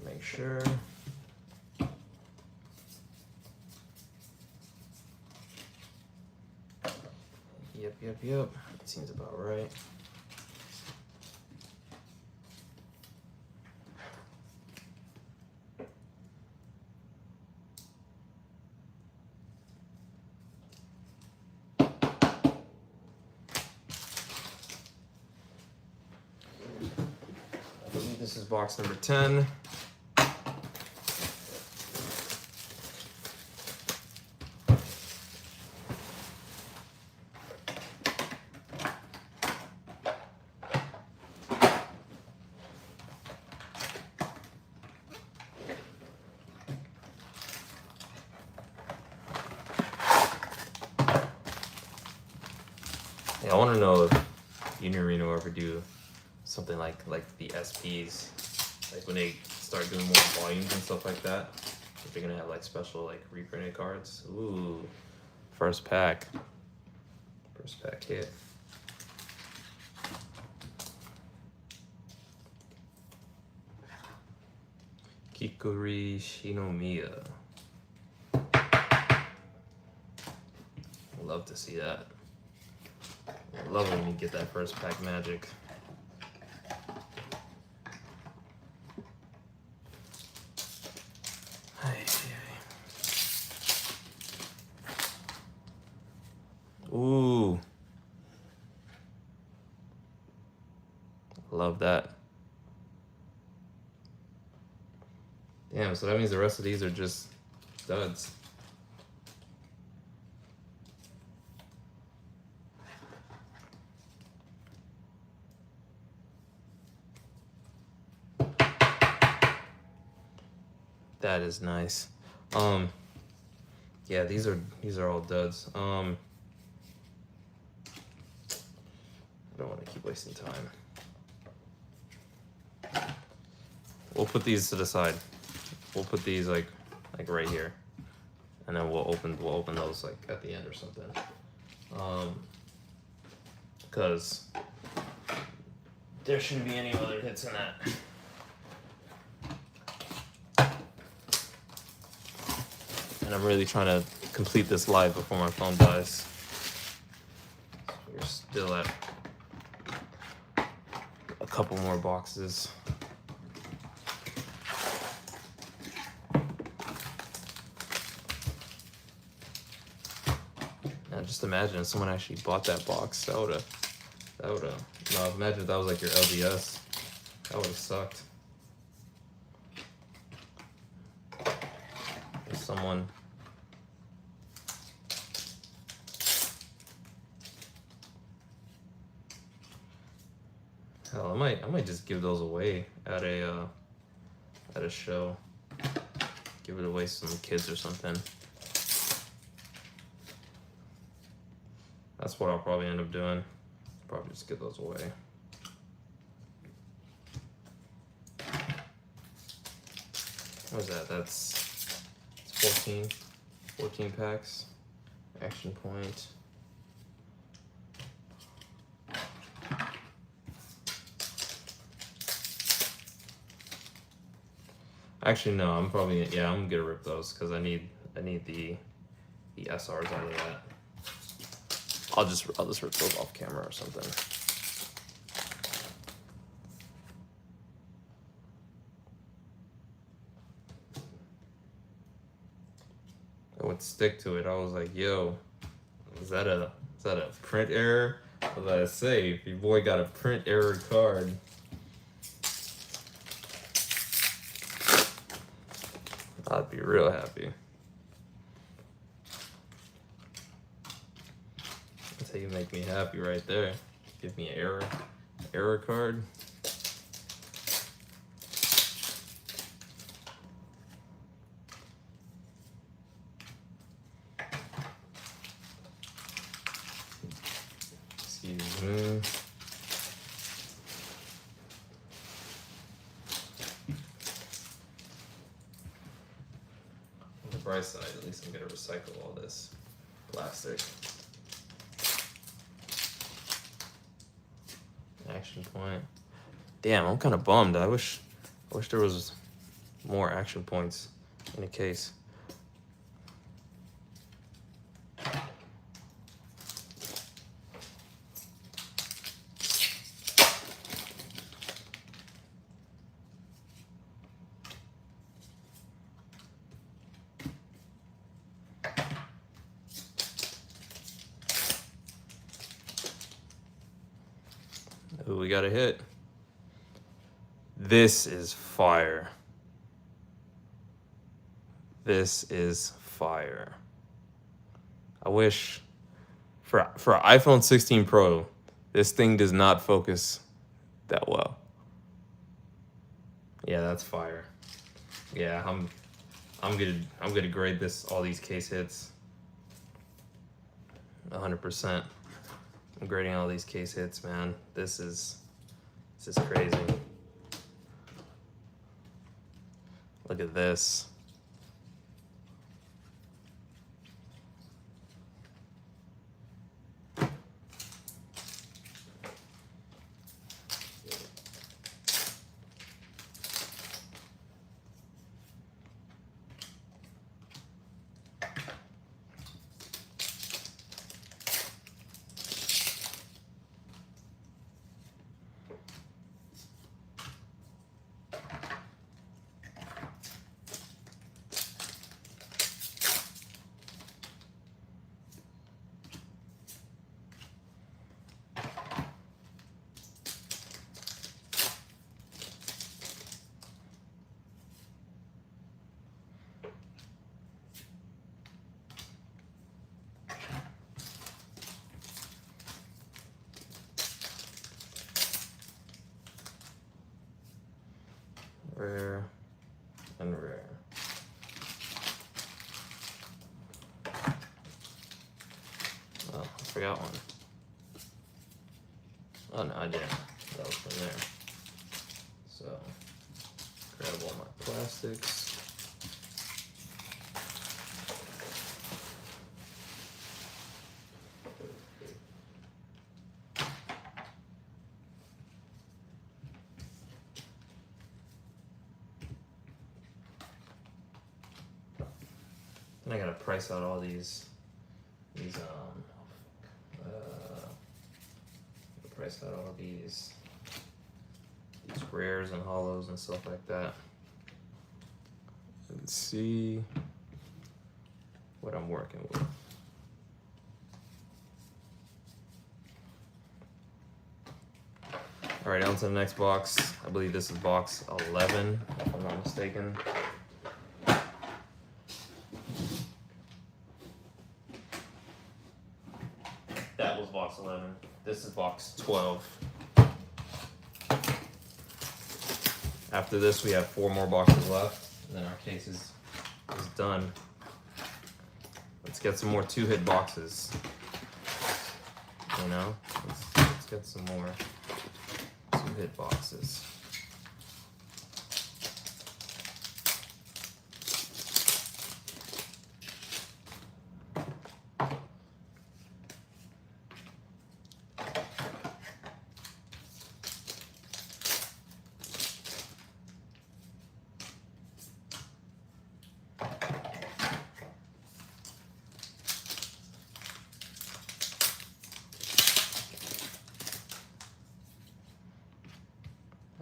Make sure. Yep. Seems about right. I believe this is box number 10. Yeah, I want to know if Union Arena will ever do something like the SPs, like when they start doing more volumes and stuff like that. If they're gonna have like special like reprinted cards. Ooh, first pack hit. Kikuri Shinomiya. Love to see that. I love when you get that first pack magic. Ooh. Love that. Damn, so that means the rest of these are just duds. That is nice. Yeah, these are all duds. I don't want to keep wasting time. We'll put these to the side. We'll put these like right here, and then we'll open those like at the end or something. Because there shouldn't be any other hits in that. And I'm really trying to complete this live before my phone dies. We're still at a couple more boxes. Now just imagine if someone actually bought that box. That would've, no, imagine if that was like your LDS. That would've sucked. If someone hell, I might just give those away at a at a show. Give it away to some kids or something. That's what I'll probably end up doing. Probably just give those away. What is that? That's 14 packs. Action point. Actually, no. I'm probably I'm gonna get rip those because I need the SRs out of that. I'll just rip those off camera or something. I would stick to it. I was like, yo, is that a print error? What did I say? If your boy got a print error card. I'd be real happy. That's how you make me happy right there. Give me an error card. Excuse me. On the bright side, at least I'm gonna recycle all this plastic. Action point. Damn, I'm kind of bummed. I wish there was more action points in a case. Ooh, we got a hit. This is fire. This is fire. I wish for an iPhone 16 Pro, this thing does not focus that well. Yeah, that's fire. Yeah, I'm gonna grade all these case hits 100%. I'm grading all these case hits, man. This is crazy. Look at this. Rare and rare. Oh, I forgot one. Oh no, I didn't. That was from there. So, grab all my plastics. Then I gotta price out all these price out all these rares and hollows and stuff like that. Let's see what I'm working with. All right, on to the next box. I believe this is box 11, if I'm not mistaken. That was box 11. This is box 12. After this, we have 4 more boxes left, and then our case is done. Let's get some more 2-hit boxes. You know, let's get some more 2-hit boxes.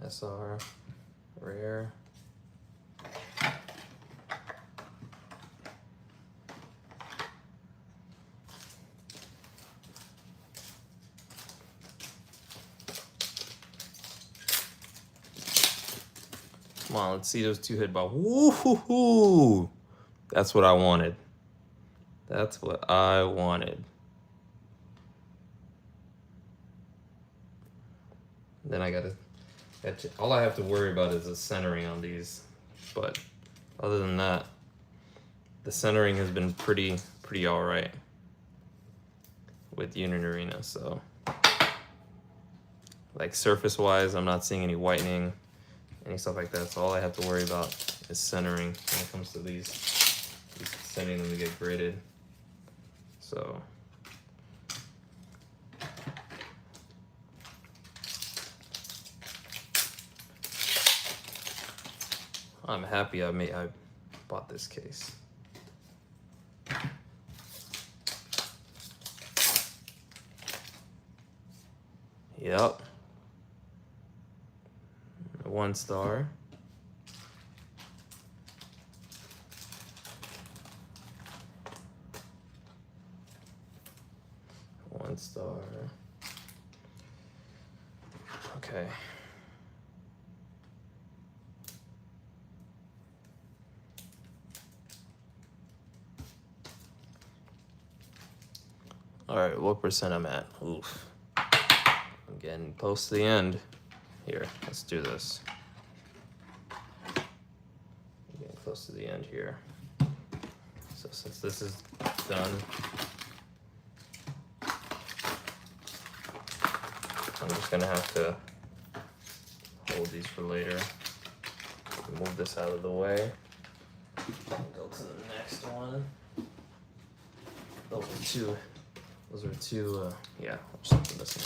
SR, rare. Come on, let's see those 2-hit balls. Woo-hoo-hoo! That's what I wanted. That's what I wanted. Then I gotta, all I have to worry about is the centering on these. But other than that, the centering has been pretty all right with Union Arena. So, like surface-wise, I'm not seeing any whitening, any stuff like that. So all I have to worry about is centering when it comes to these sending them to get graded. So. I'm happy I bought this case. Yep. 1 star. One star. Okay. All right, what percent I'm at? Oof. I'm getting close to the end. Here, let's do this. I'm getting close to the end here. So since this is done, I'm just gonna have to hold these for later. Move this out of the way. Go to the next one. Those are two, yeah, I'll just open this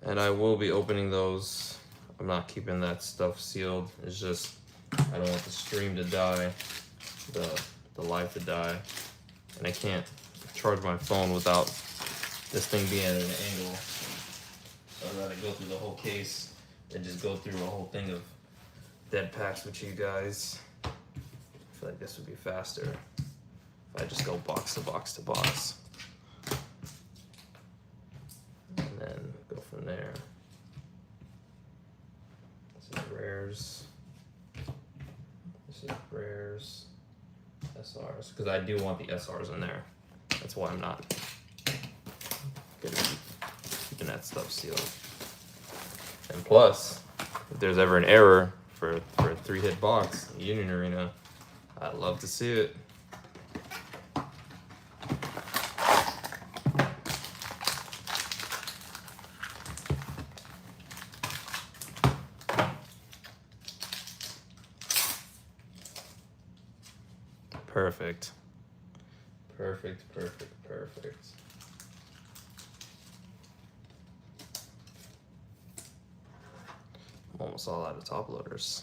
one. And I will be opening those. I'm not keeping that stuff sealed. It's just, I don't want the stream to die, the live to die. And I can't charge my phone without this thing being at an angle. So I'd rather go through the whole case and just go through a whole thing of dead packs with you guys. I feel like this would be faster if I just go box to box to box. And then go from there. This is rares. This is rares. SRs. Because I do want the SRs in there. That's why I'm not gonna be keeping that stuff sealed. And plus, if there's ever an error for a 3-hit box, Union Arena, I'd love to see it. Perfect. Perfect, perfect, perfect. I'm almost all out of top loaders.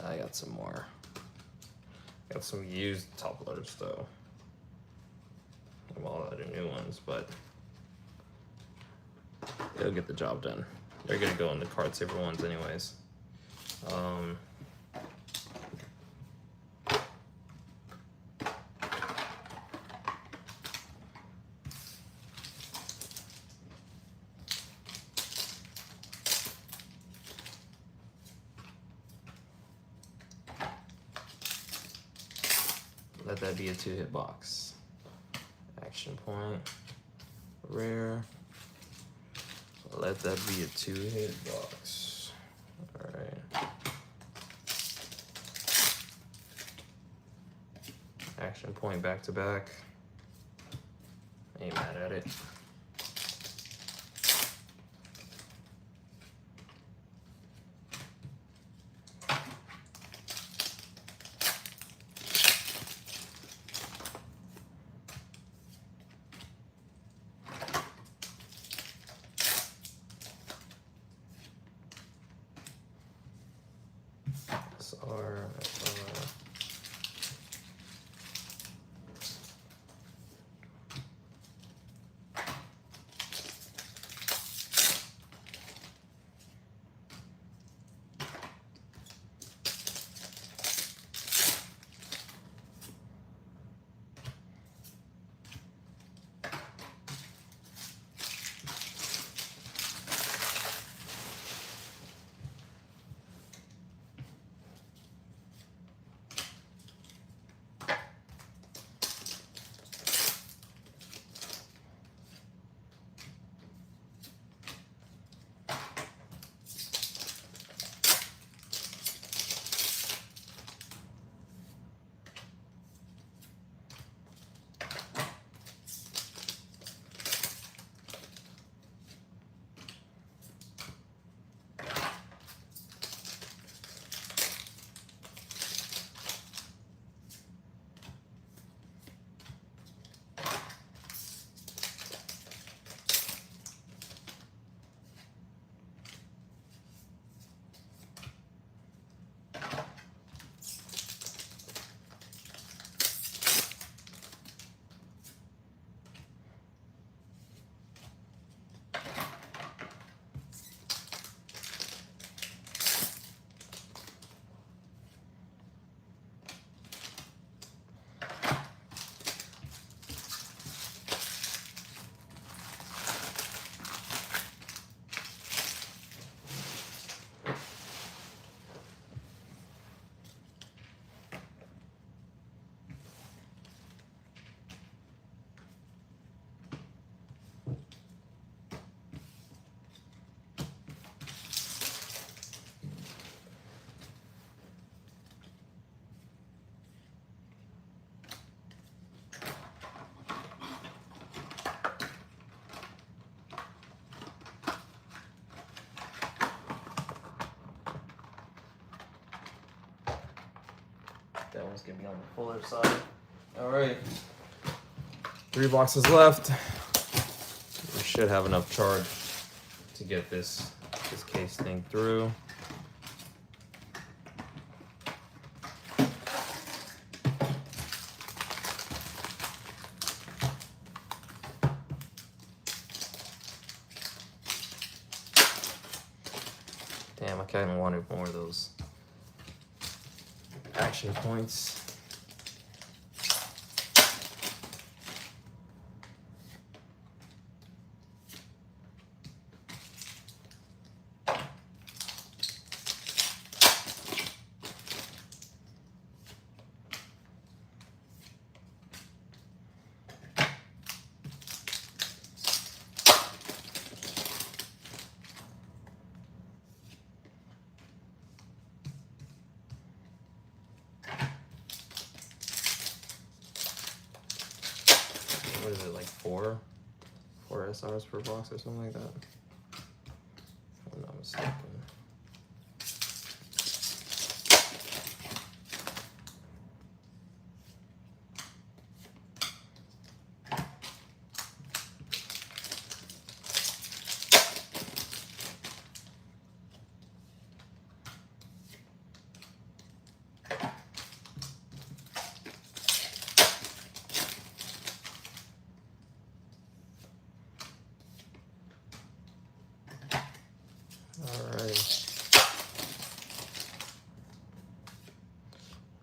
I got some more. Got some used top loaders though. I'm all out of new ones, but they'll get the job done. They're gonna go in the card saver ones anyways. Let that be a 2-hit box. Action point. Rare. Let that be a 2-hit box. Alright. Action point back to back. Ain't mad at it. SR. That one's gonna be on the fuller side. Alright. 3 boxes left. We should have enough charge to get this case thing through. Damn, I kinda wanted more of those action points. What is it, like 4 SRs per box or something like that? If I'm not mistaken.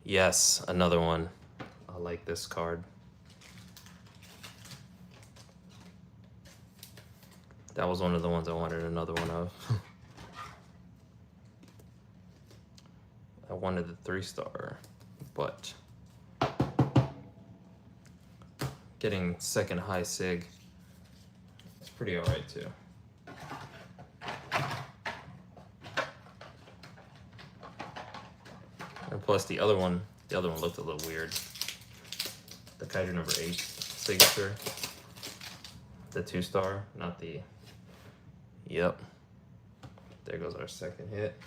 Yes, another one. I like this card. That was one of the ones I wanted another one of. I wanted the 3-star, but getting second high sig. It's pretty alright too. And plus the other one looked a little weird. The Kaiju number 8 signature. The 2-star, not the... Yep. There goes our second hit.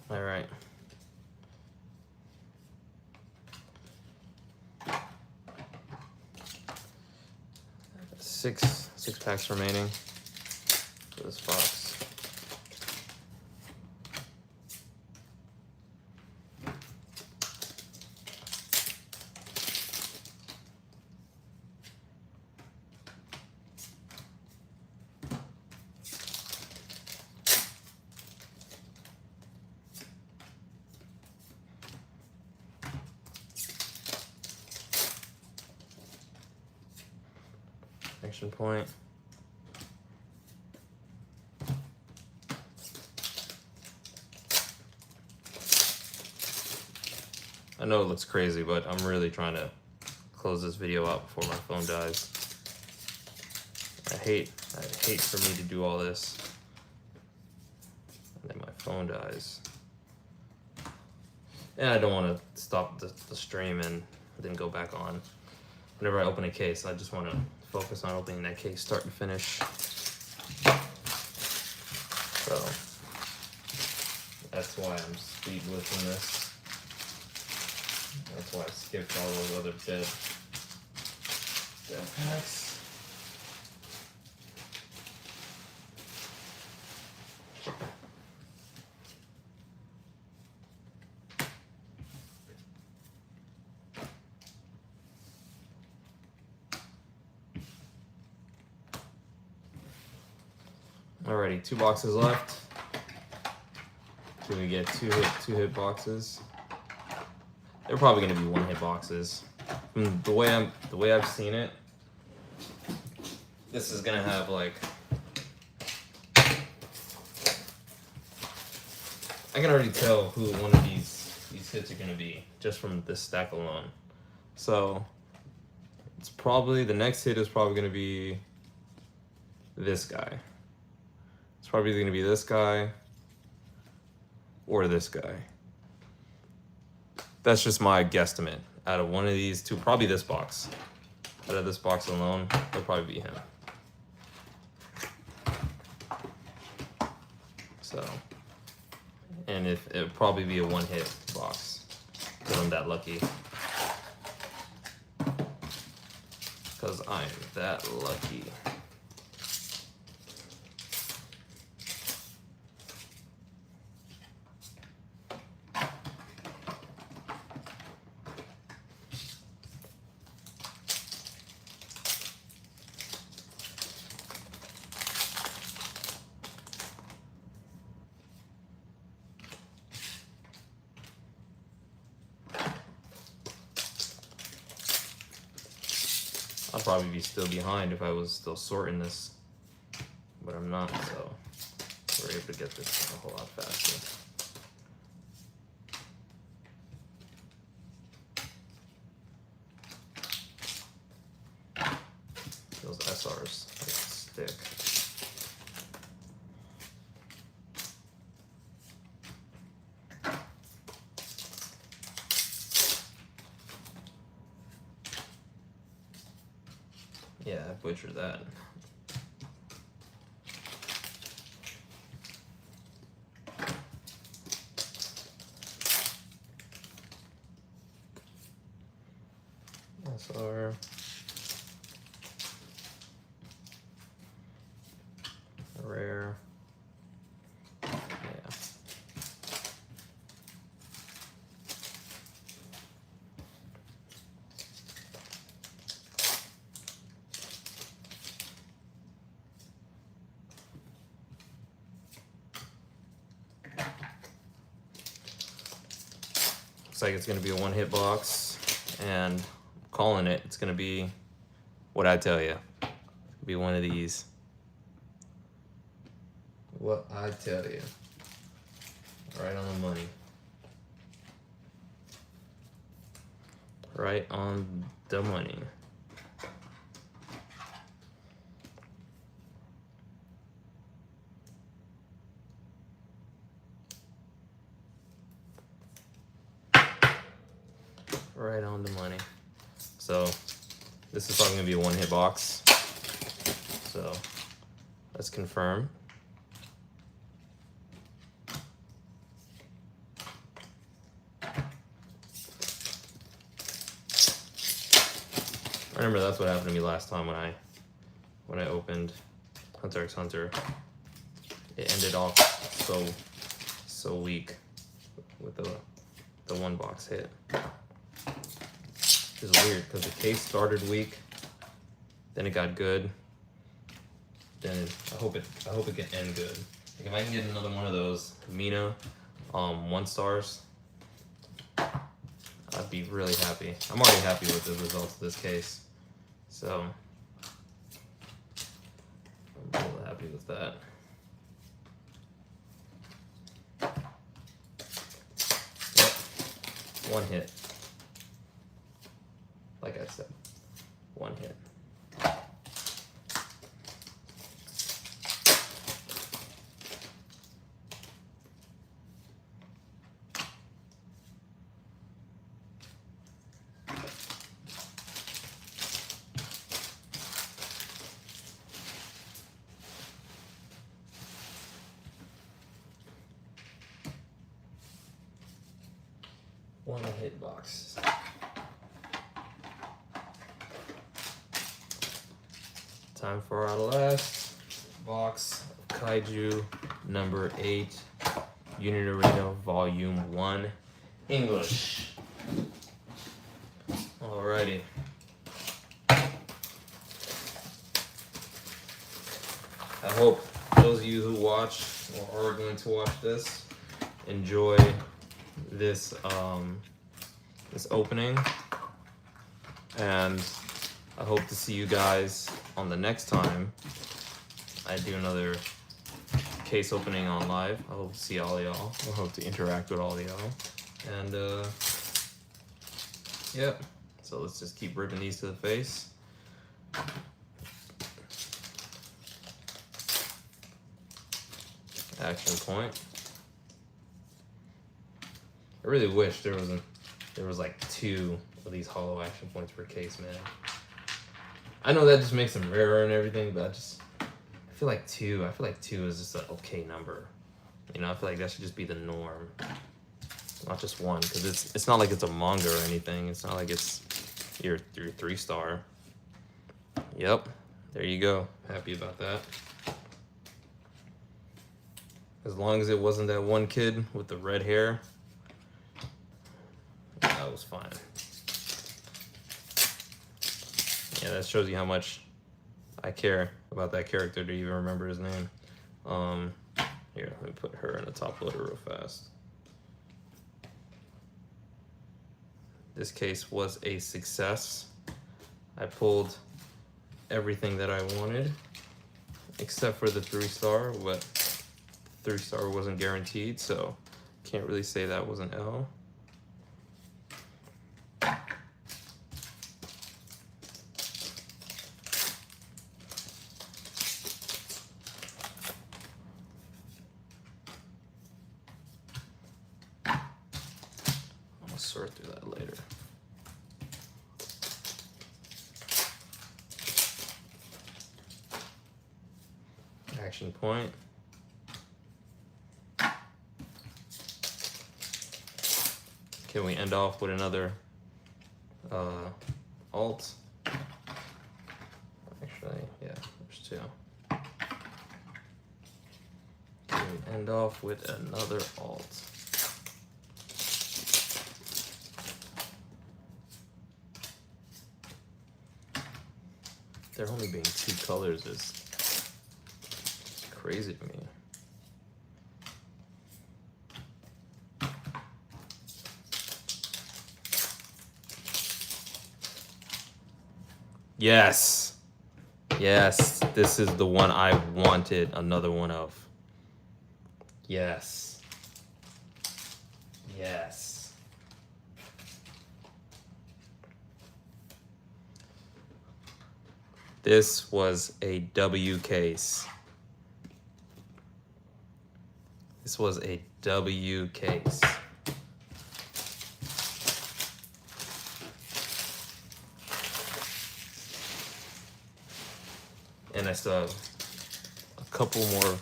All right. Six packs remaining for this box. Action point. I know it looks crazy, but I'm really trying to close this video out before my phone dies. I hate for me to do all this and then my phone dies. And I don't want to stop the stream and then go back on. Whenever I open a case, I just want to focus on opening that case start to finish. So that's why I'm speed blitzing this. That's why I skipped all those other dead packs. Alrighty, 2 boxes left. Can we get two hit boxes? They're probably gonna be 1-hit boxes. From the way I've seen it, this is gonna have like, I can already tell who one of these hits are gonna be just from this stack alone. So it's probably, the next hit is probably gonna be this guy. It's probably gonna be this guy or this guy. That's just my guesstimate. Out of one of these two, probably this box. Out of this box alone, it'll probably be him. So, and it'll probably be a 1-hit box, because I'm that lucky. Because I'm that lucky. I'd probably be still behind if I was still sorting this, but I'm not, so we're able to get this a whole lot faster. Those SRs stick. Yeah, I butchered that. SR. Rare. Yeah. Looks like it's going to be a 1-hit box, and I'm calling it. It's going to be What I tell you, be one of these. What I tell you, right on the money. Right on the money. Right on the money. So this is probably gonna be a one-hit box. So let's confirm. I remember that's what happened to me last time when I opened Hunter x Hunter. It ended off so weak with the one box hit. Which is weird because the case started weak, then it got good. Then I hope it can end good. Like if I can get another one of those Mina 1 stars, I'd be really happy. I'm already happy with the results of this case. So I'm real happy with that. Yep. 1 hit. Like I said, 1 hit. One hit box. Time for our last box of Kaiju number 8, Unit Arena Volume 1, English. Alrighty. I hope those of you who watch or are going to watch this enjoy this this opening, and I hope to see you guys on the next time I do another case opening on live. I hope to see all of y'all. I hope to interact with all of y'all. And yeah, so let's just keep ripping these to the face. Action point. I really wish there was like 2 of these hollow action points per case, man. I know that just makes them rarer and everything, but I feel like 2 is just an okay number. You know, I feel like that should just be the norm, not just 1, because it's not like it's a manga or anything. It's not like it's your 3-star. Yep, there you go. Happy about that. As long as it wasn't that one kid with the red hair, that was fine. Yeah, that shows you how much I care about that character to even remember his name. Here, let me put her in the top loader real fast. This case was a success. I pulled everything that I wanted, except for the 3-star, but 3-star wasn't guaranteed, so can't really say that was an L. I'll sort through that later. Action point. Can we end off with another alt? Actually, yeah, there's 2. Can we end off with another alt? There only being 2 colors is crazy to me. Yes. Yes. This is the one I wanted another one of. Yes. Yes. This was a W case. This was a W case. And I still have a couple more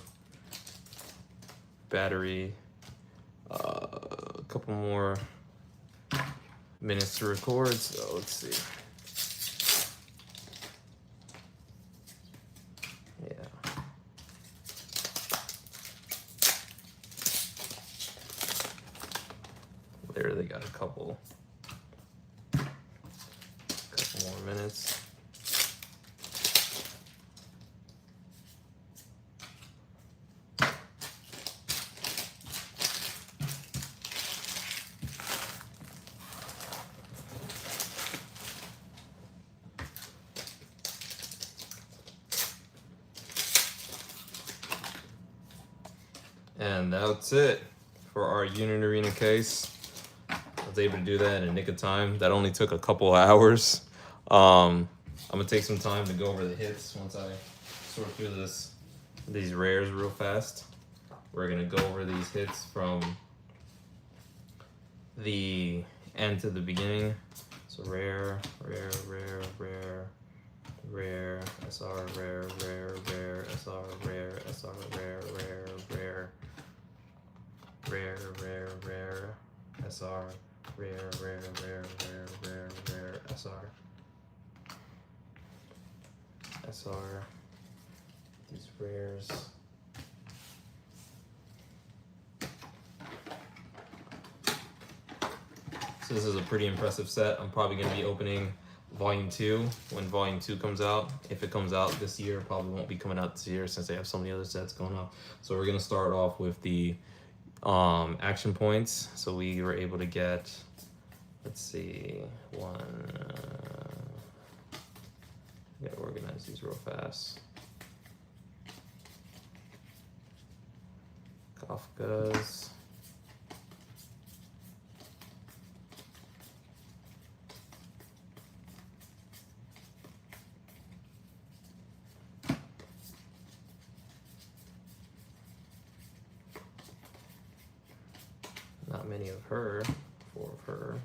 battery, a couple more minutes to record, so let's see. Yeah. Literally got a couple more minutes. And that's it for our Unit Arena case. I was able to do that in a nick of time. That only took a couple of hours. I'm gonna take some time to go over the hits once I sort through these rares real fast. We're gonna go over these hits from the end to the beginning. So rare, rare, rare, rare, rare, SR, rare, rare, rare, SR, rare, SR, rare, rare, rare, rare, rare, rare, SR, rare, rare, rare, rare, rare, rare, SR, SR, these rares. So this is a pretty impressive set. I'm probably going to be opening Volume 2 when Volume 2 comes out. If it comes out this year, probably won't be coming out this year since they have so many other sets going on. So we're going to start off with the action points. So we were able to get, let's see, gotta organize these real fast. Kafka's. Not many of her, 4 of her.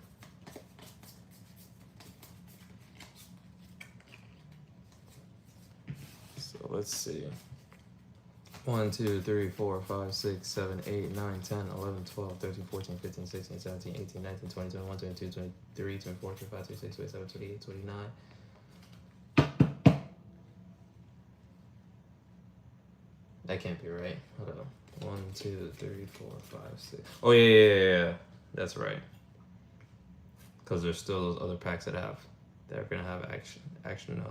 So let's see. 1, 2, 3, 4, 5, 6, 7, 8, 9, 10, 11, 12, 13, 14, 15, 16, 17, 18, 19, 20, 21, 22, 23, 24, 25, 26, 27, 28, 29. That can't be right. Hold on. 1, 2, 3, 4, 5, 6. Oh yeah. That's right. Because there's still those other packs that are gonna have action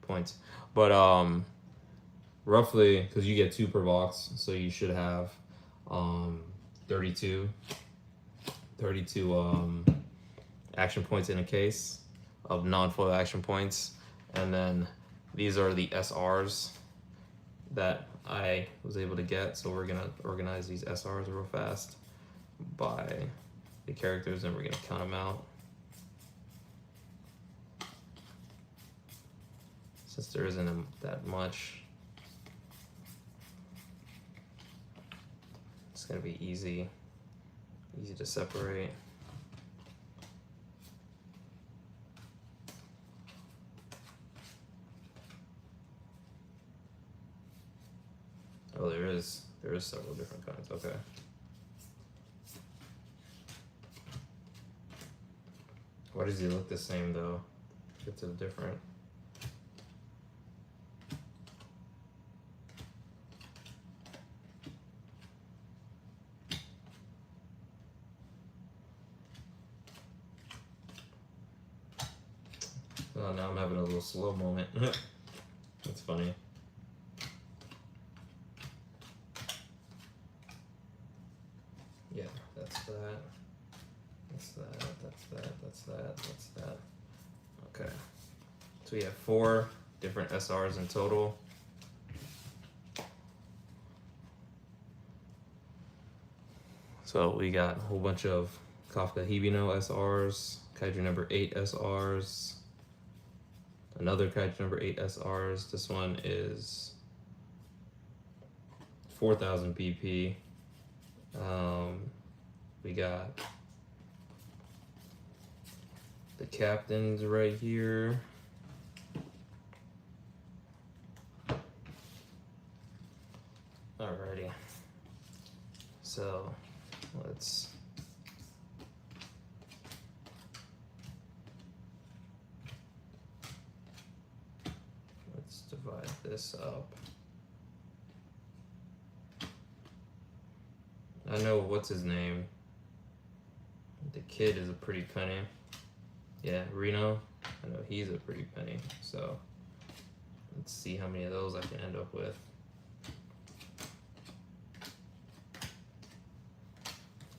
points. But roughly, because you get 2 per box, so you should have 32 action points in a case of non-foil action points, and then these are the SRs that I was able to get. So we're gonna organize these SRs real fast by the characters, and we're gonna count them out. Since there isn't that much, it's gonna be easy to separate. Oh, there is several different kinds. Okay. Why does he look the same though? If it's different. Oh, now I'm having a little slow moment. That's funny. Yeah, that's that. That's that. That's that. That's that. That's that. Okay. So we have 4 different SRs in total. So we got a whole bunch of Kafka Hibino SRs, Kaiju number 8 SRs, another Kaiju number 8 SRs. This one is 4,000 PP. We got the captains right here. Alrighty. So let's divide this up. I know what's his name. The kid is a pretty penny. Yeah, Reno. I know he's a pretty penny. So let's see how many of those I can end up with.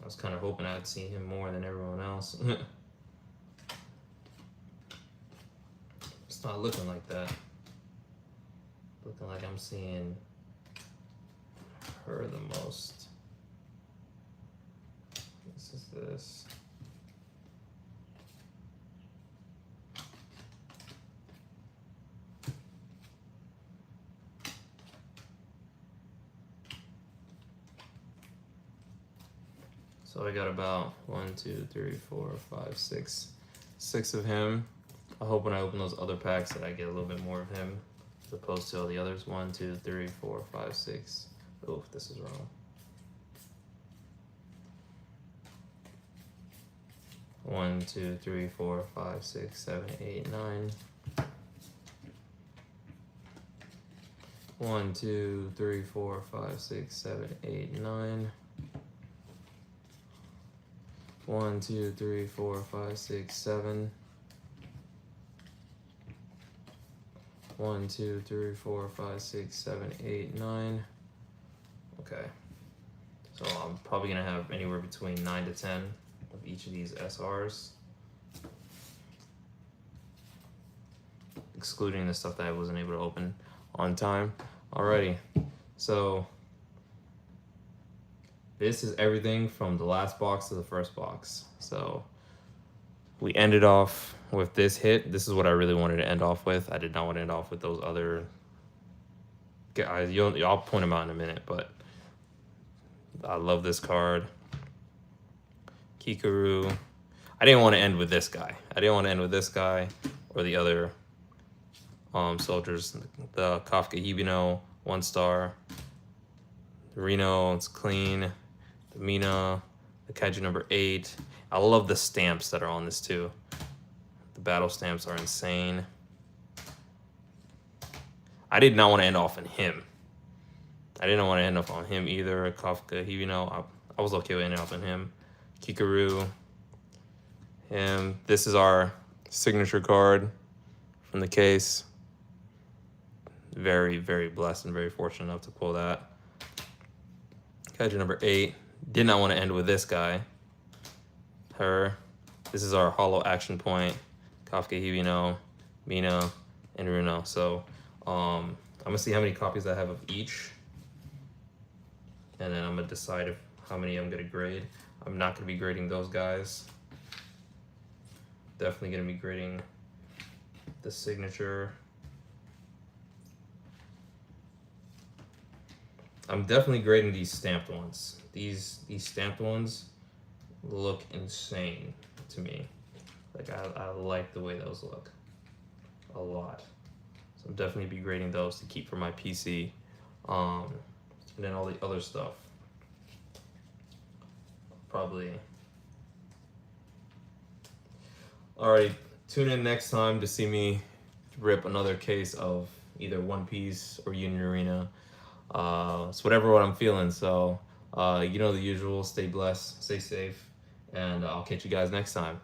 I was kind of hoping I'd see him more than everyone else. It's not looking like that. Looking like I'm seeing her the most. This is this. So I got about 1, 2, 3, 4, 5, 6 of him. I hope when I open those other packs that I get a little bit more of him as opposed to all the others. 1, 2, 3, 4, 5, 6. Oh, this is wrong. 1, 2, 3, 4, 5, 6, 7, 8, 9. 1, 2, 3, 4, 5, 6, 7, 8, 9. 1, 2, 3, 4, 5, 6, 7. 1, 2, 3, 4, 5, 6, 7, 8, 9. Okay. So I'm probably gonna have anywhere between 9 to 10 of each of these SRs, excluding the stuff that I wasn't able to open on time. Alrighty. So this is everything from the last box to the first box. So we ended off with this hit. This is what I really wanted to end off with. I did not want to end off with those other guys. I'll point them out in a minute, but I love this card. Kikaru. I didn't want to end with this guy. I didn't want to end with this guy or the other soldiers. The Kafka Hibino, 1 star. The Reno, it's clean. The Mina, the Kaiju number 8. I love the stamps that are on this too. The battle stamps are insane. I did not want to end off on him. I didn't want to end up on him either. Kafka Hibino, I was okay with ending up on him. Kikaru, him. This is our signature card from the case. Very, very blessed and very fortunate enough to pull that. Kaiju number 8. Did not want to end with this guy. Her. This is our hollow action point. Kafka Hibino, Mina, and Runo. So I'm gonna see how many copies I have of each, and then I'm gonna decide how many I'm gonna grade. I'm not gonna be grading those guys. Definitely gonna be grading the signature. I'm definitely grading these stamped ones. These stamped ones look insane to me. Like I like the way those look a lot. So I'm definitely be grading those to keep for my PC. And then all the other stuff, probably. Alright, tune in next time to see me rip another case of either One Piece or Union Arena. It's what I'm feeling. So you know the usual. Stay blessed, stay safe, and I'll catch you guys next time.